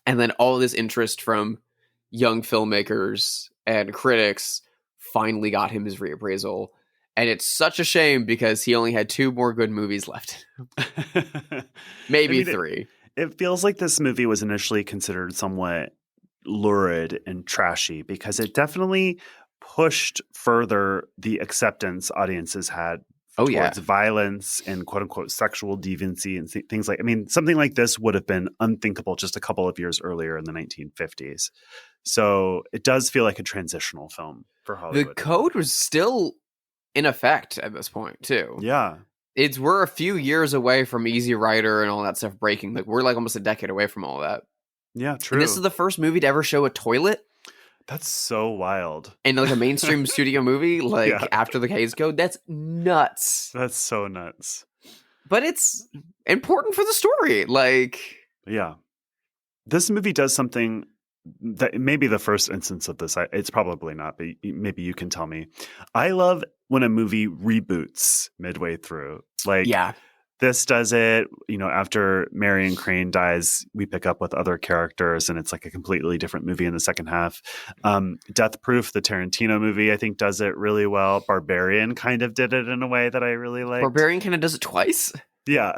B: and then all of this interest from young filmmakers and critics finally got him his reappraisal. And it's such a shame because he only had 2 more good movies left. Maybe 3.
A: It feels like this movie was initially considered somewhat lurid and trashy because it definitely pushed further the acceptance audiences had towards violence and quote unquote sexual deviancy and things like, I mean, something like this would have been unthinkable just a couple of years earlier in the 1950s. So it does feel like a transitional film for Hollywood.
B: The code was still in effect at this point too.
A: Yeah.
B: We're a few years away from Easy Rider and all that stuff breaking. Like, we're like almost a decade away from all that.
A: Yeah, true.
B: And this is the first movie to ever show a toilet.
A: That's so wild.
B: In like a mainstream studio movie, like after the Hays Code. That's nuts.
A: That's so nuts.
B: But it's important for the story. Like,
A: yeah. This movie does something that may be the first instance of this. It's probably not, but maybe you can tell me. I love when a movie reboots midway through. Like, this does it, you know, after Marion Crane dies, we pick up with other characters and it's like a completely different movie in the second half. Death Proof, the Tarantino movie, I think does it really well. Barbarian kind of did it in a way that I really liked.
B: Barbarian kind of does it twice.
A: Yeah.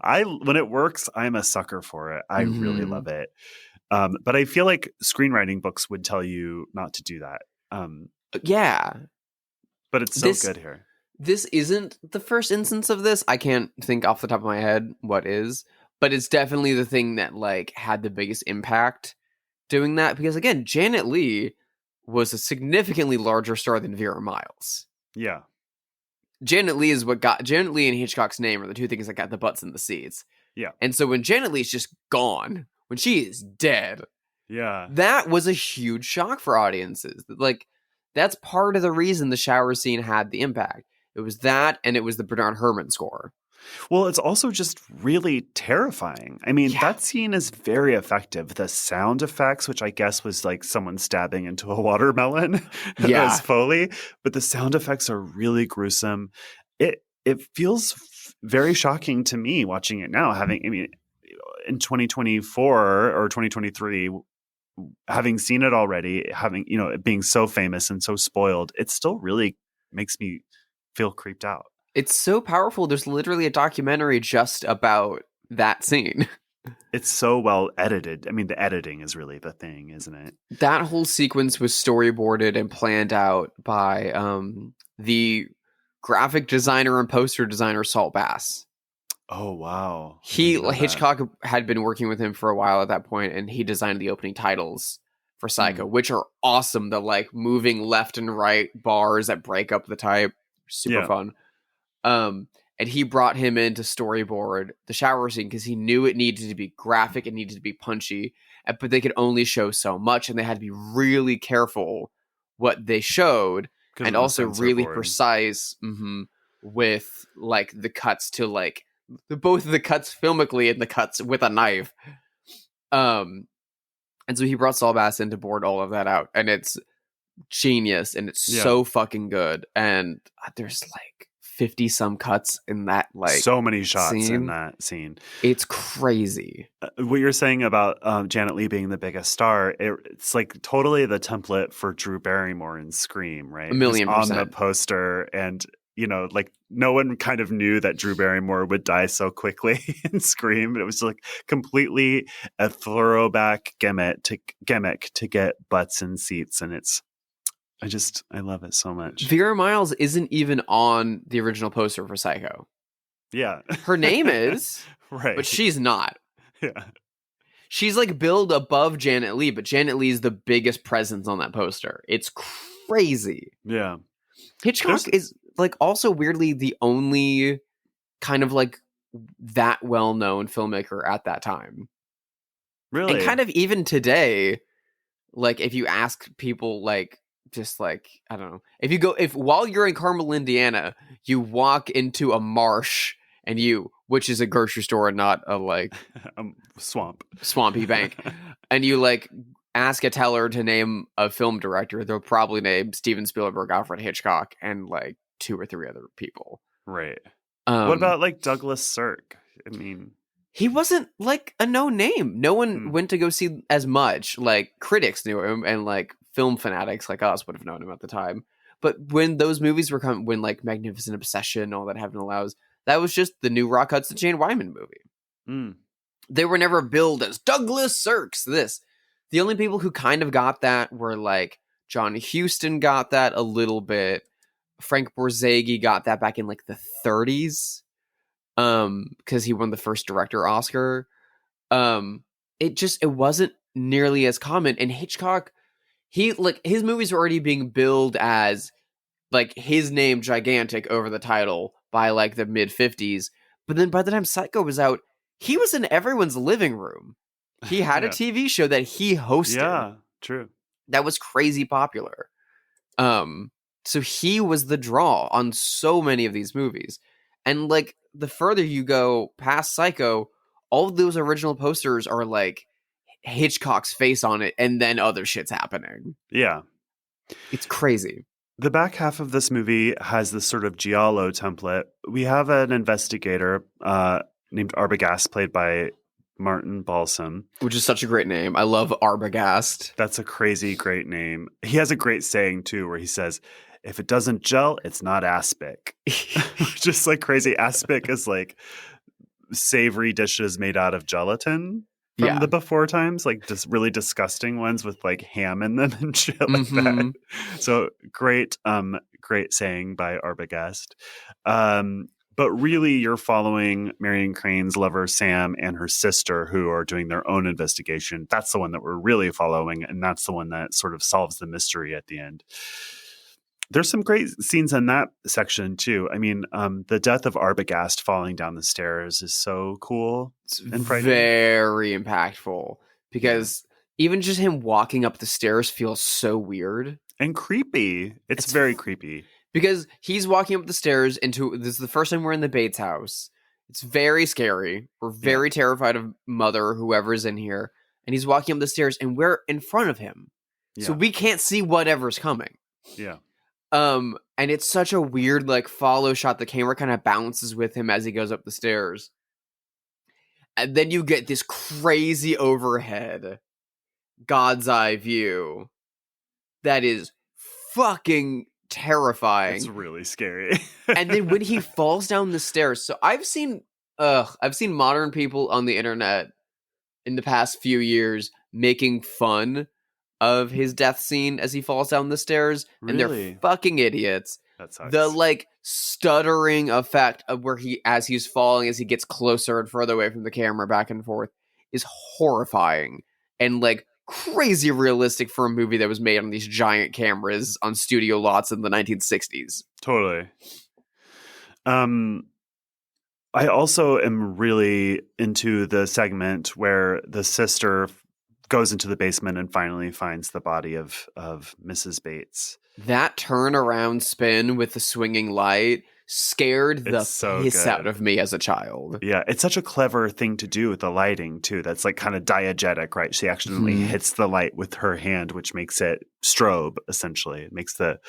A: When it works, I'm a sucker for it. I really love it. But I feel like screenwriting books would tell you not to do that. But it's so good here.
B: This isn't the first instance of this. I can't think off the top of my head what is, but it's definitely the thing that like had the biggest impact doing that. Because again, Janet Leigh was a significantly larger star than Vera Miles.
A: Yeah.
B: Janet Leigh and Hitchcock's name are the two things that got the butts in the seats.
A: Yeah.
B: And so when Janet Leigh's just gone, when she is dead, that was a huge shock for audiences. Like, that's part of the reason the shower scene had the impact. It was that, and it was the Bernard Herrmann score.
A: Well, it's also just really terrifying. I mean, that scene is very effective. The sound effects, which I guess was like someone stabbing into a watermelon as Foley, but the sound effects are really gruesome. It feels very shocking to me watching it now, in 2024 or 2023, having seen it already, it being so famous and so spoiled, it still really makes me feel creeped out.
B: It's so powerful. There's literally a documentary just about that scene.
A: It's so well edited. I mean, the editing is really the thing, isn't it?
B: That whole sequence was storyboarded and planned out by the graphic designer and poster designer Salt Bass.
A: Oh, wow.
B: Hitchcock had been working with him for a while at that point, and he designed the opening titles for Psycho, which are awesome. The like moving left and right bars that break up the type. Super fun. and he brought him in to storyboard the shower scene because he knew it needed to be graphic, it needed to be punchy, but they could only show so much, and they had to be really careful what they showed, and also really precise with like the cuts to like both the cuts filmically and the cuts with a knife. And so he brought Saul Bass in to board all of that out, and it's genius, and it's so fucking good. And there's like 50 some cuts in that, like
A: so many shots in that scene.
B: It's crazy.
A: What you're saying about Janet Leigh being the biggest star, it's like totally the template for Drew Barrymore in Scream, right?
B: 1,000,000%.
A: On the poster, and you know, like no one kind of knew that Drew Barrymore would die so quickly in Scream. It was like completely a throwback gimmick to get butts in seats, and I love it so much.
B: Vera Miles isn't even on the original poster for Psycho.
A: Yeah.
B: Her name is,
A: right,
B: but she's not.
A: Yeah.
B: She's like billed above Janet Leigh, but Janet Leigh is the biggest presence on that poster. It's crazy.
A: Yeah.
B: Hitchcock is like also weirdly the only kind of like that well-known filmmaker at that time.
A: Really?
B: And kind of even today, like if you ask people like, just like, I don't know, if while you're in Carmel, Indiana, you walk into a marsh and which is a grocery store and not a like
A: swampy
B: bank, and you like ask a teller to name a film director, they'll probably name Steven Spielberg, Alfred Hitchcock, and like 2 or 3 other people.
A: Right. What about like Douglas Sirk? I mean,
B: he wasn't like a no name. No one went to go see as much. Like critics knew him, and like film fanatics like us would have known him at the time. But when those movies were coming, when like Magnificent Obsession, all that Heaven Allows, that was just the new Rock Hudson Jane Wyman movie. They were never billed as Douglas Sirk's this. The only people who kind of got that were like John Huston got that a little bit. Frank Borzage got that back in like the 30s. Because he won the first director Oscar. It wasn't nearly as common. And Hitchcock, his movies were already being billed as like his name gigantic over the title by like the mid 50s. But then by the time Psycho was out, he was in everyone's living room. He had a TV show that he hosted.
A: Yeah, true.
B: That was crazy popular. So he was the draw on so many of these movies. And like the further you go past Psycho, all of those original posters are like Hitchcock's face on it, and then other shit's happening.
A: Yeah.
B: It's crazy.
A: The back half of this movie has this sort of giallo template. We have an investigator named Arbogast, played by Martin Balsam.
B: Which is such a great name. I love Arbogast.
A: That's a crazy great name. He has a great saying, too, where he says, if it doesn't gel, it's not aspic. Just like crazy. Aspic is like savory dishes made out of gelatin from the before times, like just really disgusting ones with like ham in them and shit like that. So great saying by Arbogast. But really, you're following Marion Crane's lover, Sam, and her sister, who are doing their own investigation. That's the one that we're really following, and that's the one that sort of solves the mystery at the end. There's some great scenes in that section, too. I mean, the death of Arbogast falling down the stairs is so cool.
B: It's very impactful, because even just him walking up the stairs feels so weird.
A: And creepy. It's very creepy.
B: Because he's walking up the stairs into, this is the first time we're in the Bates house. It's very scary. We're very terrified of Mother, whoever's in here. And he's walking up the stairs, and we're in front of him. Yeah. So we can't see whatever's coming.
A: Yeah.
B: And it's such a weird, like, follow shot. The camera kind of bounces with him as he goes up the stairs. And then you get this crazy overhead God's eye view that is fucking terrifying.
A: It's really scary.
B: And then when he falls down the stairs, so I've seen modern people on the internet in the past few years making fun of his death scene as he falls down the stairs, and they're fucking idiots.
A: That sucks.
B: The like stuttering effect of where as he's falling, as he gets closer and further away from the camera, back and forth, is horrifying and like crazy realistic for a movie that was made on these giant cameras on studio lots in the 1960s.
A: Totally. I also am really into the segment where the sister goes into the basement and finally finds the body of Mrs. Bates.
B: That turnaround spin with the swinging light scared the
A: so
B: piss
A: good.
B: out of me as a child.
A: Yeah, it's such a clever thing to do with the lighting, too. That's like kind of diegetic, right? She accidentally hits the light with her hand, which makes it strobe, essentially. It makes the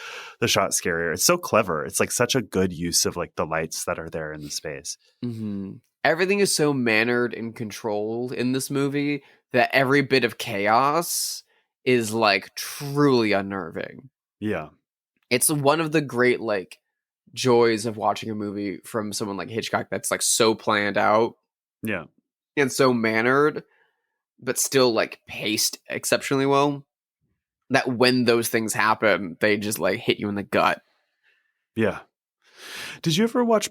A: shot scarier. It's so clever. It's like such a good use of like the lights that are there in the space.
B: Mm-hmm. Everything is so mannered and controlled in this movie that every bit of chaos is like truly unnerving.
A: Yeah.
B: It's one of the great like joys of watching a movie from someone like Hitchcock that's like so planned out.
A: Yeah.
B: And so mannered, but still like paced exceptionally well. That when those things happen, they just like hit you in the gut.
A: Yeah. Did you ever watch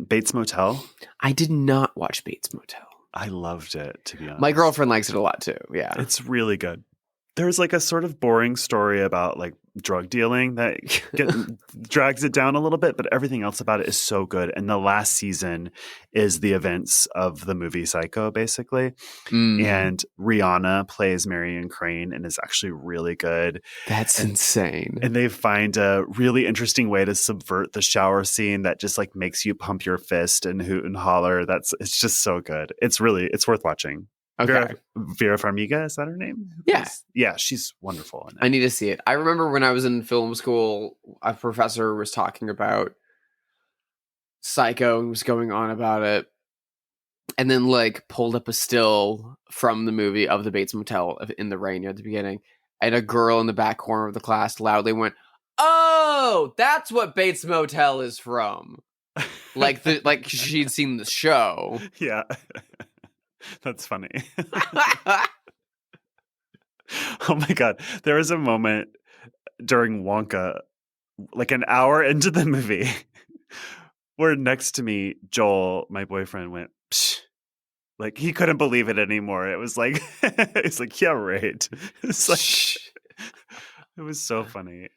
A: Bates Motel?
B: I did not watch Bates Motel.
A: I loved it, to be honest.
B: My girlfriend likes it a lot too. Yeah.
A: It's really good. There's like a sort of boring story about like drug dealing that drags it down a little bit, but everything else about it is so good. And the last season is the events of the movie Psycho, basically. And Rihanna plays Marion Crane and is actually really good.
B: That's insane.
A: And they find a really interesting way to subvert the shower scene that just like makes you pump your fist and hoot and holler. It's just so good. It's worth watching.
B: Okay.
A: Vera Farmiga, is that her name?
B: Yeah.
A: Yeah, she's wonderful in it.
B: I need to see it. I remember when I was in film school, a professor was talking about Psycho and was going on about it. And then like pulled up a still from the movie of the Bates Motel in the rain at the beginning. And a girl in the back corner of the class loudly went, "Oh, that's what Bates Motel is from." like she'd seen the show.
A: Yeah. That's funny. Oh my God. There was a moment during Wonka, like an hour into the movie, where next to me, Joel, my boyfriend, went, psh. Like he couldn't believe it anymore. It was like, it's like, yeah, right. It's like, it was so funny.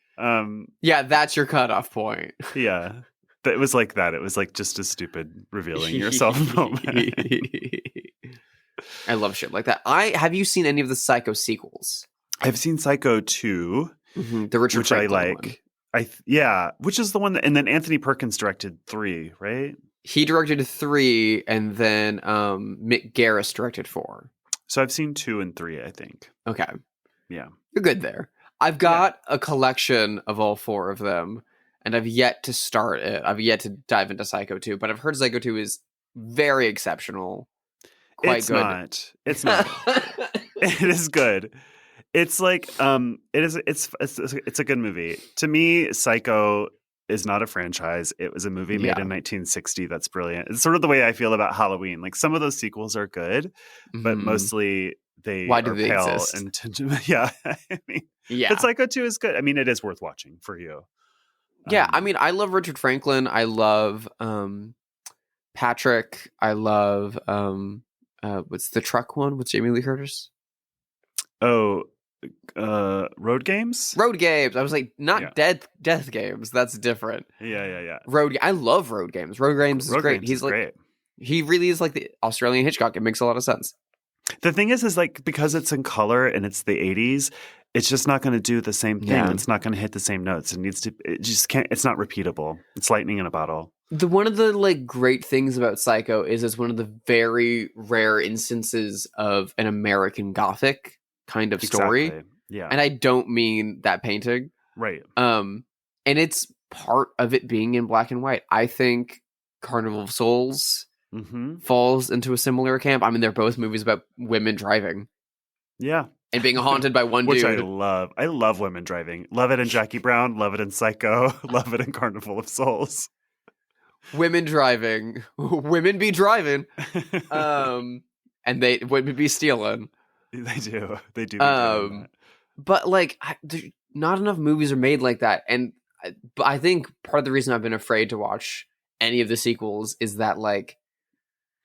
B: Yeah, that's your cutoff point.
A: Yeah. It was like that. It was like just a stupid revealing yourself moment.
B: I love shit like that. Have you seen any of the Psycho sequels?
A: I've seen Psycho 2,
B: the Richard
A: which
B: Franklin
A: I like.
B: one.
A: Which is the one that, and then Anthony Perkins directed 3, right?
B: He directed 3, and then Mick Garris directed 4.
A: So I've seen 2 and 3, I think.
B: Okay,
A: yeah,
B: you're good there. I've got a collection of all 4 of them, and I've yet to start it. I've yet to dive into Psycho 2, but I've heard Psycho 2 is very exceptional. Quite good.
A: It's not. It is good. It's like it's a good movie. To me, Psycho is not a franchise. It was a movie made in 1960 that's brilliant. It's sort of the way I feel about Halloween. Like some of those sequels are good, but mostly they
B: Why do
A: are
B: they
A: pale
B: exist?
A: yeah. I mean,
B: yeah.
A: But Psycho 2 is good. I mean, it is worth watching for you.
B: Yeah, I mean, I love Richard Franklin. I love Patrick. I love what's the truck one with Jamie Lee Curtis?
A: Oh, Road Games?
B: Road Games. I was like, not Death Games. That's different.
A: Yeah.
B: I love Road Games. Road Games is great. He's like,
A: great.
B: He really is like the Australian Hitchcock. It makes a lot of sense.
A: The thing is like, because it's in color and it's the 80s, it's just not going to do the same thing. Yeah. It's not going to hit the same notes. It just can't, it's not repeatable. It's lightning in a bottle.
B: One of the like great things about Psycho is it's one of the very rare instances of an American Gothic kind of story.
A: Exactly. Yeah.
B: And I don't mean that painting.
A: Right.
B: And it's part of it being in black and white. I think Carnival of Souls falls into a similar camp. I mean, they're both movies about women driving.
A: Yeah.
B: And being haunted by one
A: Which
B: dude.
A: I love. I love women driving. Love it in Jackie Brown. Love it in Psycho. Love it in Carnival of Souls.
B: Women driving. Women be driving. And they women be stealing.
A: They do. They do. Be doing that.
B: But like, not enough movies are made like that. And but I think part of the reason I've been afraid to watch any of the sequels is that like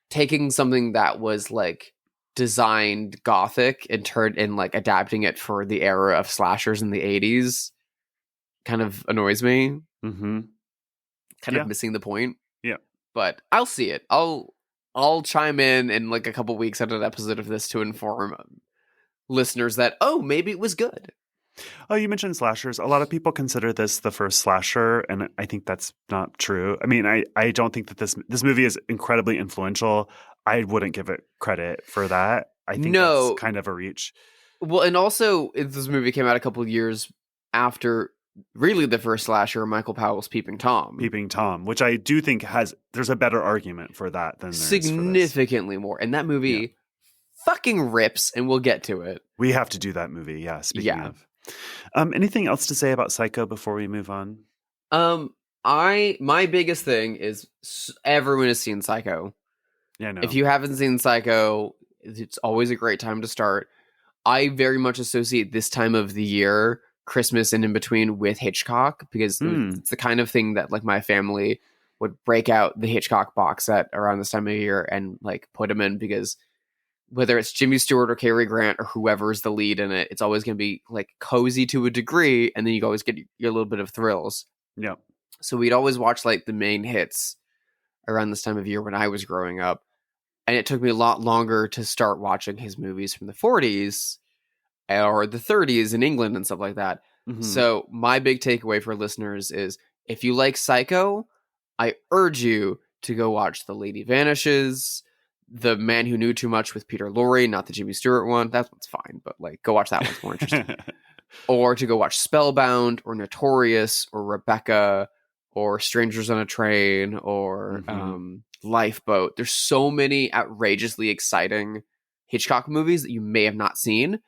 B: taking something that was like designed gothic and like adapting it for the era of slashers in the 80s kind of annoys me.
A: Mm-hmm.
B: Kind of missing the point.
A: Yeah.
B: but I'll see it. I'll chime in like a couple weeks at an episode of this to inform listeners that, oh, maybe it was good.
A: Oh, you mentioned slashers. A lot of people consider this the first slasher, and I think that's not true. I mean, I don't think that this movie is incredibly influential. I wouldn't give it credit for that. I think that's kind of a reach.
B: Well, and also, this movie came out a couple of years after really the first slasher, Michael Powell's Peeping Tom.
A: Peeping Tom, which I do think there's a better argument for that than there
B: significantly more. And that movie fucking rips, and we'll get to it.
A: We have to do that movie, speaking of. Anything else to say about Psycho before we move on?
B: My biggest thing is everyone has seen Psycho.
A: Yeah, no.
B: If you haven't seen Psycho, it's always a great time to start. I very much associate this time of the year, Christmas and in between, with Hitchcock, because it's the kind of thing that like my family would break out the Hitchcock box set around this time of year and like put them in, because whether it's Jimmy Stewart or Cary Grant or whoever's the lead in it, it's always going to be like cozy to a degree, and then you always get your little bit of thrills.
A: Yeah.
B: So we'd always watch like the main hits around this time of year when I was growing up. And it took me a lot longer to start watching his movies from the 40s or the 30s in England and stuff like that. Mm-hmm. So my big takeaway for listeners is, if you like Psycho, I urge you to go watch The Lady Vanishes, The Man Who Knew Too Much with Peter Lorre, not the Jimmy Stewart one. That one's fine, but like go watch that one. It's more interesting. Or to go watch Spellbound or Notorious or Rebecca or Strangers on a Train or Lifeboat. There's so many outrageously exciting Hitchcock movies that you may have not seen.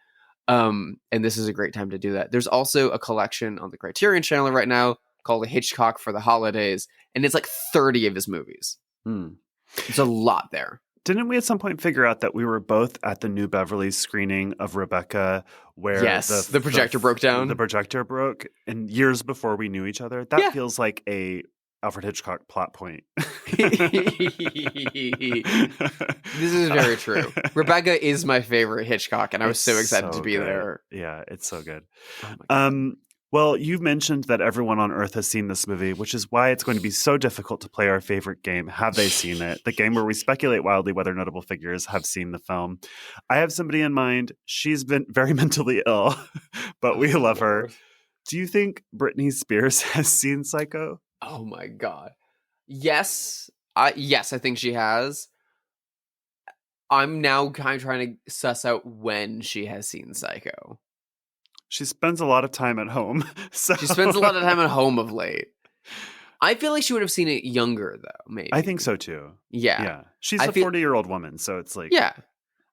B: And this is a great time to do that. There's also a collection on the Criterion Channel right now called Hitchcock for the Holidays, and it's like 30 of his movies. There's a lot there.
A: Didn't we at some point figure out that we were both at the New Beverly screening of Rebecca, where
B: the projector broke down?
A: The projector broke, and years before we knew each other. That feels like a Alfred Hitchcock plot point.
B: This is very true. Rebecca is my favorite Hitchcock, and I was so excited to be there.
A: Yeah, it's so good. Well, you've mentioned that everyone on Earth has seen this movie, which is why it's going to be so difficult to play our favorite game, Have They Seen It? The game where we speculate wildly whether notable figures have seen the film. I have somebody in mind. She's been very mentally ill, but we love her. Do you think Britney Spears has seen Psycho?
B: Oh my God. Yes. I think she has. I'm now kind of trying to suss out when she has seen Psycho.
A: She spends a lot of time at home. So.
B: She spends a lot of time at home of late. I feel like she would have seen it younger, though, maybe.
A: I think so, too.
B: Yeah.
A: She's a 40-year-old woman, so it's like...
B: Yeah. I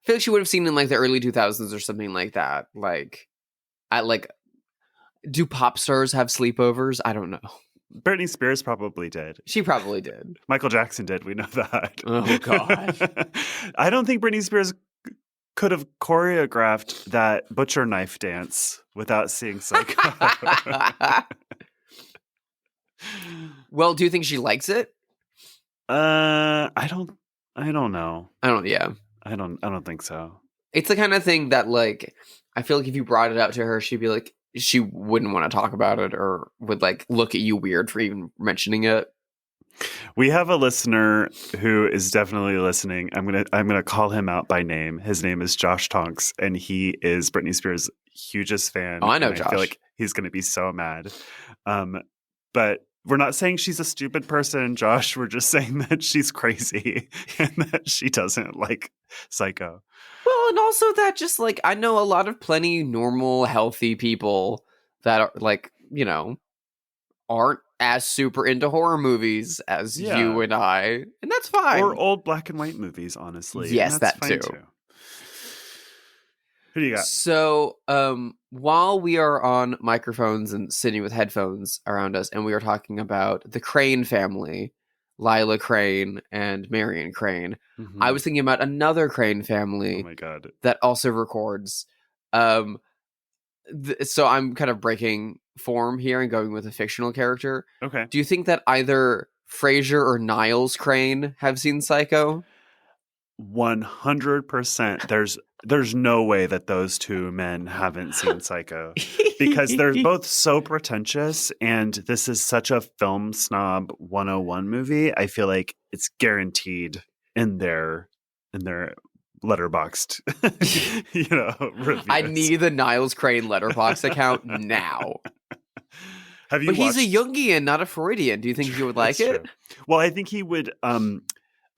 B: feel like she would have seen it in, like, the early 2000s or something like that. Like, do pop stars have sleepovers? I don't know.
A: Britney Spears probably did.
B: She probably did.
A: Michael Jackson did. We know that.
B: Oh, God.
A: I don't think Britney Spears could have choreographed that butcher knife dance without seeing Psycho.
B: Well, do you think she likes it?
A: I don't know.
B: I
A: don't think so.
B: It's the kind of thing that, like, I feel like if you brought it up to her, she'd be like, she wouldn't want to talk about it, or would like look at you weird for even mentioning it.
A: We have a listener who is definitely listening. I'm gonna call him out by name. His name is Josh Tonks, and he is Britney Spears' hugest fan.
B: Oh, I know Josh.
A: I feel like he's gonna be so mad. But we're not saying she's a stupid person, Josh. We're just saying that she's crazy and that she doesn't like Psycho.
B: Well, and also that just like, I know a lot of plenty normal, healthy people that are like, you know, aren't as super into horror movies as you and I, and that's fine.
A: Or old black and white movies, honestly.
B: Yes, that too.
A: Who do you got?
B: So, while we are on microphones and sitting with headphones around us, and we are talking about the Crane family, Lila Crane and Marion Crane, I was thinking about another Crane family.
A: Oh my God. That
B: also records. So I'm kind of breaking form here and going with a fictional character.
A: Okay.
B: Do you think that either Frasier or Niles Crane have seen Psycho?
A: 100%. There's no way that those two men haven't seen Psycho. because they're both so pretentious, and this is such a film snob 101 movie. I feel like it's guaranteed in their letterboxed reviews.
B: I need the Niles Crane letterbox account now.
A: Have you
B: But he's a
A: watched-
B: Jungian, not a Freudian. Do you think he would like
A: That's
B: it?
A: true. Well, I think he would.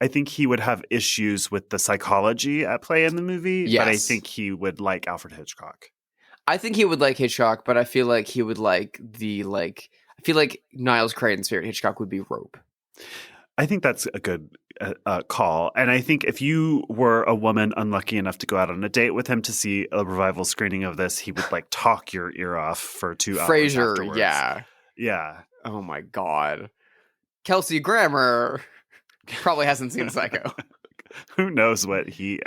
A: I think he would have issues with the psychology at play in the movie.
B: Yes.
A: But I think he would like Alfred Hitchcock.
B: I think he would like Hitchcock, but I feel like he would like I feel like Niles Crane's favorite Hitchcock would be Rope.
A: I think that's a good call. And I think if you were a woman unlucky enough to go out on a date with him to see a revival screening of this, he would like talk your ear off for 2 hours
B: Frasier,
A: afterwards.
B: yeah.
A: Yeah.
B: Oh my God. Kelsey Grammer probably hasn't seen Psycho.
A: Who knows what he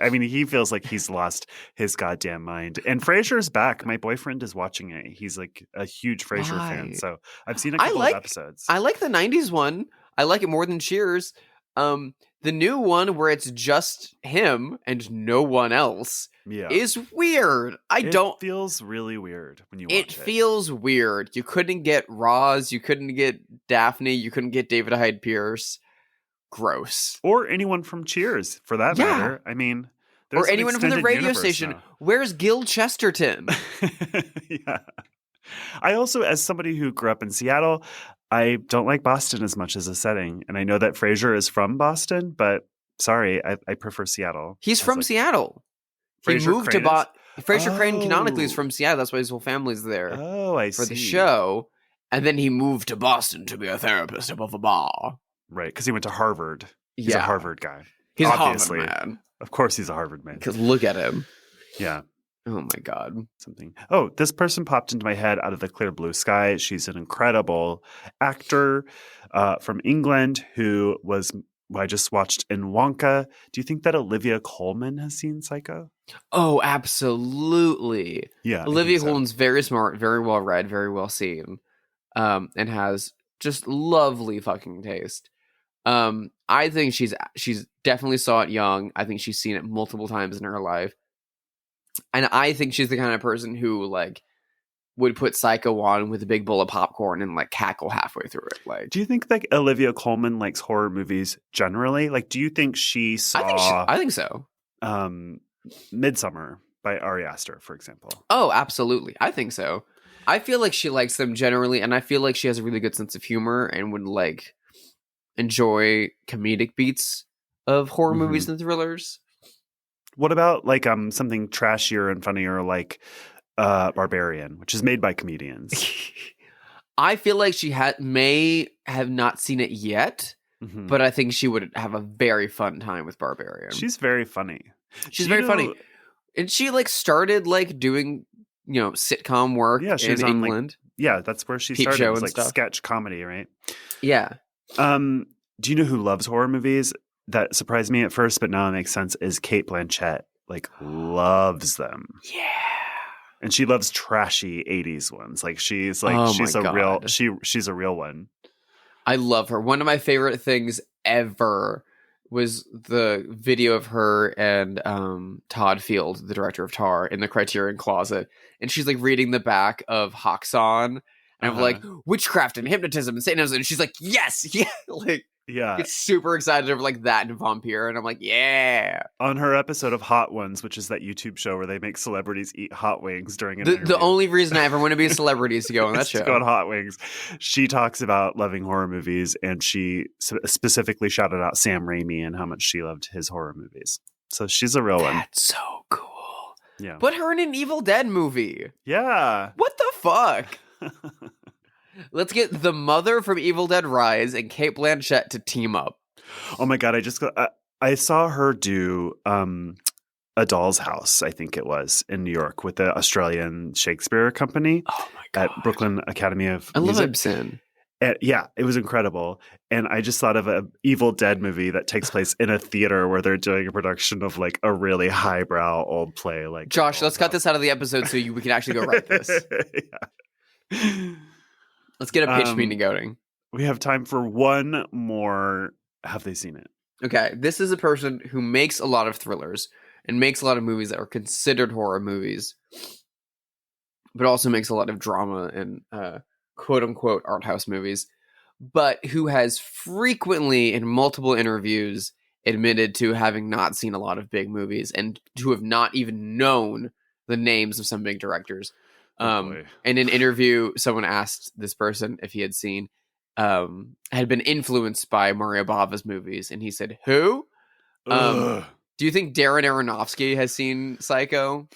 A: feels like he's lost his goddamn mind. And Frasier's back. My boyfriend is watching it. He's like a huge Frasier fan.
B: Why?
A: So I've seen a couple of episodes.
B: I like the 90s one. I like it more than Cheers. The new one where it's just him and no one else is weird.
A: It feels really weird when you watch it.
B: It feels weird. You couldn't get Roz, you couldn't get Daphne, you couldn't get David Hyde Pierce. Gross.
A: Or anyone from Cheers, for that matter. I mean,
B: or anyone from the radio station.
A: Now.
B: Where's Gil Chesterton?
A: Yeah. I also, as somebody who grew up in Seattle, I don't like Boston as much as a setting. And I know that Frasier is from Boston, but sorry, I prefer Seattle.
B: He's from Seattle. He
A: Frasier
B: moved
A: Crane
B: to Frasier Crane canonically is from Seattle. That's why his whole family's there.
A: Oh, I see.
B: For the show. And then he moved to Boston to be a therapist above a bar.
A: Right, because he went to Harvard. He's a Harvard guy.
B: He's
A: obviously.
B: a Harvard man.
A: Of course he's a Harvard man.
B: Because look at him.
A: Yeah.
B: Oh my God.
A: Something. Oh, this person popped into my head out of the clear blue sky. She's an incredible actor from England who I just watched in Wonka. Do you think that Olivia Colman has seen Psycho?
B: Oh, absolutely.
A: Yeah.
B: Olivia Colman's very smart, very well read, very well seen, and has just lovely fucking taste. I think she's definitely saw it young. I think she's seen it multiple times in her life. And I think she's the kind of person who like would put Psycho on with a big bowl of popcorn and like cackle halfway through it. Like,
A: do you think like Olivia Colman likes horror movies generally? Like, do you think she saw?
B: I think so.
A: Midsummer by Ari Aster, for example.
B: Oh, absolutely. I think so. I feel like she likes them generally, and I feel like she has a really good sense of humor and would like enjoy comedic beats of horror movies and thrillers.
A: What about like something trashier and funnier like Barbarian, which is made by comedians?
B: I feel like she may have not seen it yet, but I think she would have a very fun time with Barbarian.
A: She's very funny.
B: She's very funny. And she like started like doing, sitcom work in England.
A: That's where she
B: Peep
A: started.
B: Show
A: It was
B: and
A: like
B: stuff.
A: sketch comedy, right?
B: Yeah.
A: Do you know who loves horror movies? That surprised me at first, but now it makes sense. Is Cate Blanchett like loves them?
B: Yeah.
A: And she loves trashy 80s ones. Like she's like
B: Oh
A: she's
B: my
A: a
B: God.
A: real she's a real one.
B: I love her. One of my favorite things ever was the video of her and Todd Field, the director of Tar, in the Criterion Closet. And she's like reading the back of Hoxon. And I'm like, witchcraft and hypnotism and Satanism. And she's like, yes. Yeah. Like,
A: Yeah.
B: get super excited over like that and Vampire. And I'm like, yeah.
A: On her episode of Hot Ones, which is that YouTube show where they make celebrities eat hot wings during an interview.
B: The only reason I ever want to be a celebrity is to go on that
A: is
B: show.
A: to go on Hot Wings. She talks about loving horror movies, and she specifically shouted out Sam Raimi and how much she loved his horror movies. So she's a real one.
B: That's so cool.
A: Yeah.
B: Put her in an Evil Dead movie.
A: Yeah.
B: What the fuck? Let's get the mother from Evil Dead Rise and Cate Blanchett to team up.
A: Oh my God. I saw her do A Doll's House, I think it was, in New York with the Australian Shakespeare Company.
B: Oh my God.
A: At Brooklyn Academy of
B: I love
A: Music.
B: Ibsen.
A: And yeah, it was incredible. And I just thought of an Evil Dead movie that takes place in a theater where they're doing a production of like a really highbrow old play. Like
B: Josh, let's cut this out of the episode so we can actually go write this.
A: Yeah.
B: Let's get a pitch meeting going.
A: We have time for one more. Have they seen it?
B: Okay, this is a person who makes a lot of thrillers and makes a lot of movies that are considered horror movies. but also makes a lot of drama and quote-unquote art house movies, but who has frequently in multiple interviews admitted to having not seen a lot of big movies and to have not even known the names of some big directors. In an interview, someone asked this person if he had seen, had been influenced by Mario Bava's movies, and he said, "Who? Do you think Darren Aronofsky has seen Psycho?"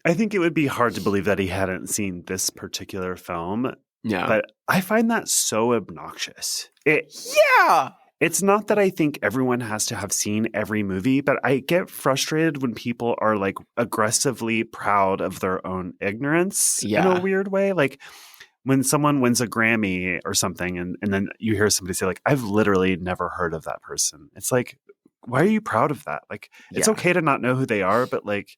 A: I think it would be hard to believe that he hadn't seen this particular film.
B: Yeah.
A: But I find that so obnoxious.
B: Yeah.
A: It's not that I think everyone has to have seen every movie, but I get frustrated when people are like aggressively proud of their own ignorance in a weird way. Like when someone wins a Grammy or something and then you hear somebody say like, I've literally never heard of that person. It's like, why are you proud of that? Like, it's okay to not know who they are, but like,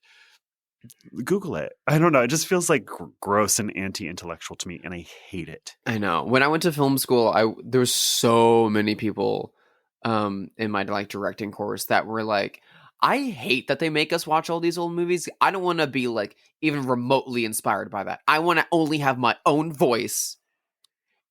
A: Google it. I don't know. It just feels like gross and anti-intellectual to me, and I hate it.
B: I know. When I went to film school, there was so many people in my like directing course that were like, I hate that they make us watch all these old movies. I don't want to be like even remotely inspired by that. I want to only have my own voice.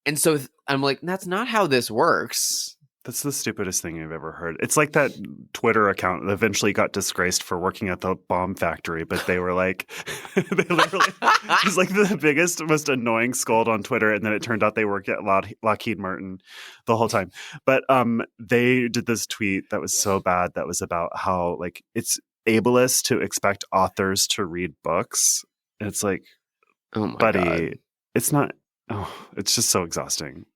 B: And so I'm like, that's not how this works.
A: That's the stupidest thing I've ever heard. It's like that Twitter account that eventually got disgraced for working at the bomb factory, but they were like, they literally, it was like the biggest, most annoying scold on Twitter. And then it turned out they worked at Lockheed Martin the whole time. But they did this tweet that was so bad that was about how like it's ableist to expect authors to read books. And it's like,
B: oh my
A: buddy,
B: God.
A: It's not, it's just so exhausting.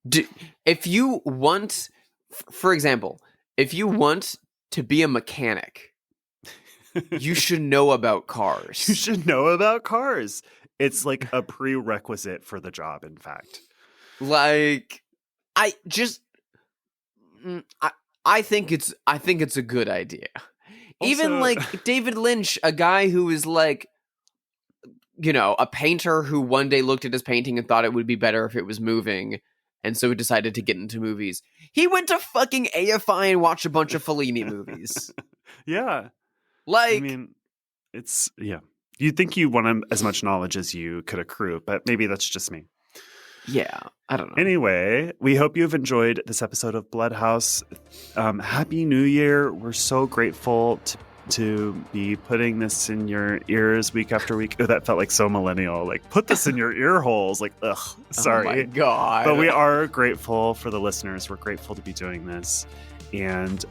B: If you want... For example, if you want to be a mechanic, you should know about cars.
A: You should know about cars. It's like a prerequisite for the job, in fact.
B: Like, I think it's a good idea. Also, even like David Lynch, a guy who is like, you know, a painter who one day looked at his painting and thought it would be better if it was moving. And so he decided to get into movies. He went to fucking AFI and watched a bunch of Fellini movies.
A: Yeah.
B: Like,
A: I mean, it's, yeah. You'd think you want as much knowledge as you could accrue, but maybe that's just me.
B: Yeah, I don't know.
A: Anyway, we hope you've enjoyed this episode of Bloodhouse. Happy New Year. We're so grateful to be putting this in your ears week after week. Oh, that felt like so millennial. Like, put this in your ear holes. Like, ugh, sorry.
B: Oh my God.
A: But we are grateful for the listeners. We're grateful to be doing this. And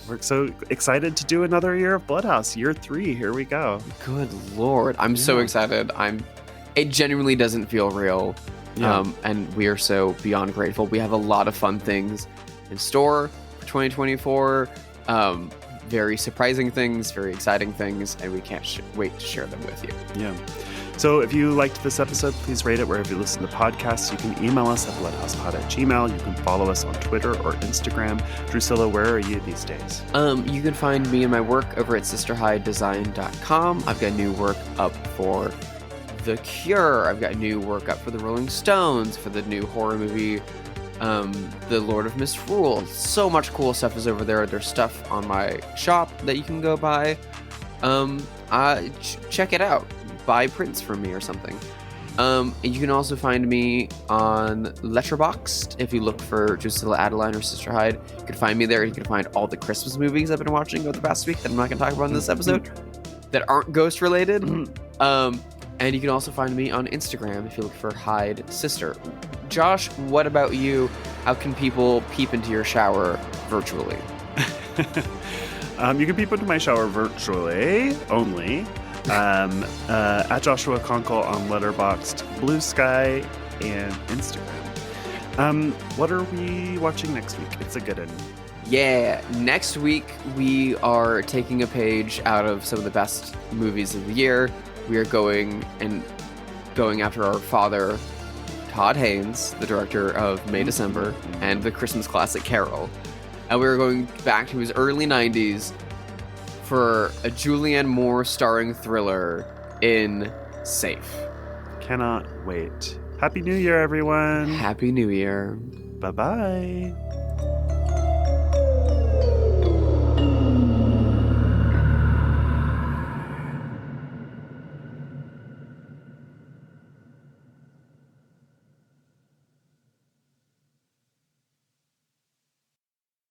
A: we're so excited to do another year of Bloodhouse. Year 3. Here we go.
B: Good Lord. I'm so excited. It genuinely doesn't feel real. Yeah. And we are so beyond grateful. We have a lot of fun things in store for 2024. Very surprising things, very exciting things, and we can't wait to share them with you.
A: Yeah. So if you liked this episode, please rate it wherever you listen to podcasts. You can email us at bloodhousepod@gmail.com. You can follow us on Twitter or Instagram. Drusilla, where are you these days?
B: You can find me and my work over at sisterhidedesign.com. I've got new work up for The Cure. I've got new work up for the Rolling Stones, for the new horror movie The Lord of Misrule. So much cool stuff is over there. There's stuff on my shop that you can go buy. Check it out. Buy prints from me or something. You can also find me on Letterboxd. If you look for Drusilla Adeline or Sister Hyde, you can find me there. You can find all the Christmas movies I've been watching over the past week that I'm not going to talk about in this episode that aren't ghost related. And you can also find me on Instagram if you look for Hyde Sister. Josh, what about you? How can people peep into your shower virtually?
A: You can peep into my shower virtually only at Joshua Conkle on Letterboxd, Blue Sky, and Instagram. What are we watching next week? It's a good one.
B: Yeah, next week we are taking a page out of some of the best movies of the year. We are going after our father, Todd Haynes, the director of May December and the Christmas classic Carol. And we're going back to his early 90s for a Julianne Moore starring thriller in Safe.
A: Cannot wait. Happy New Year, everyone.
B: Happy New Year.
A: Bye-bye.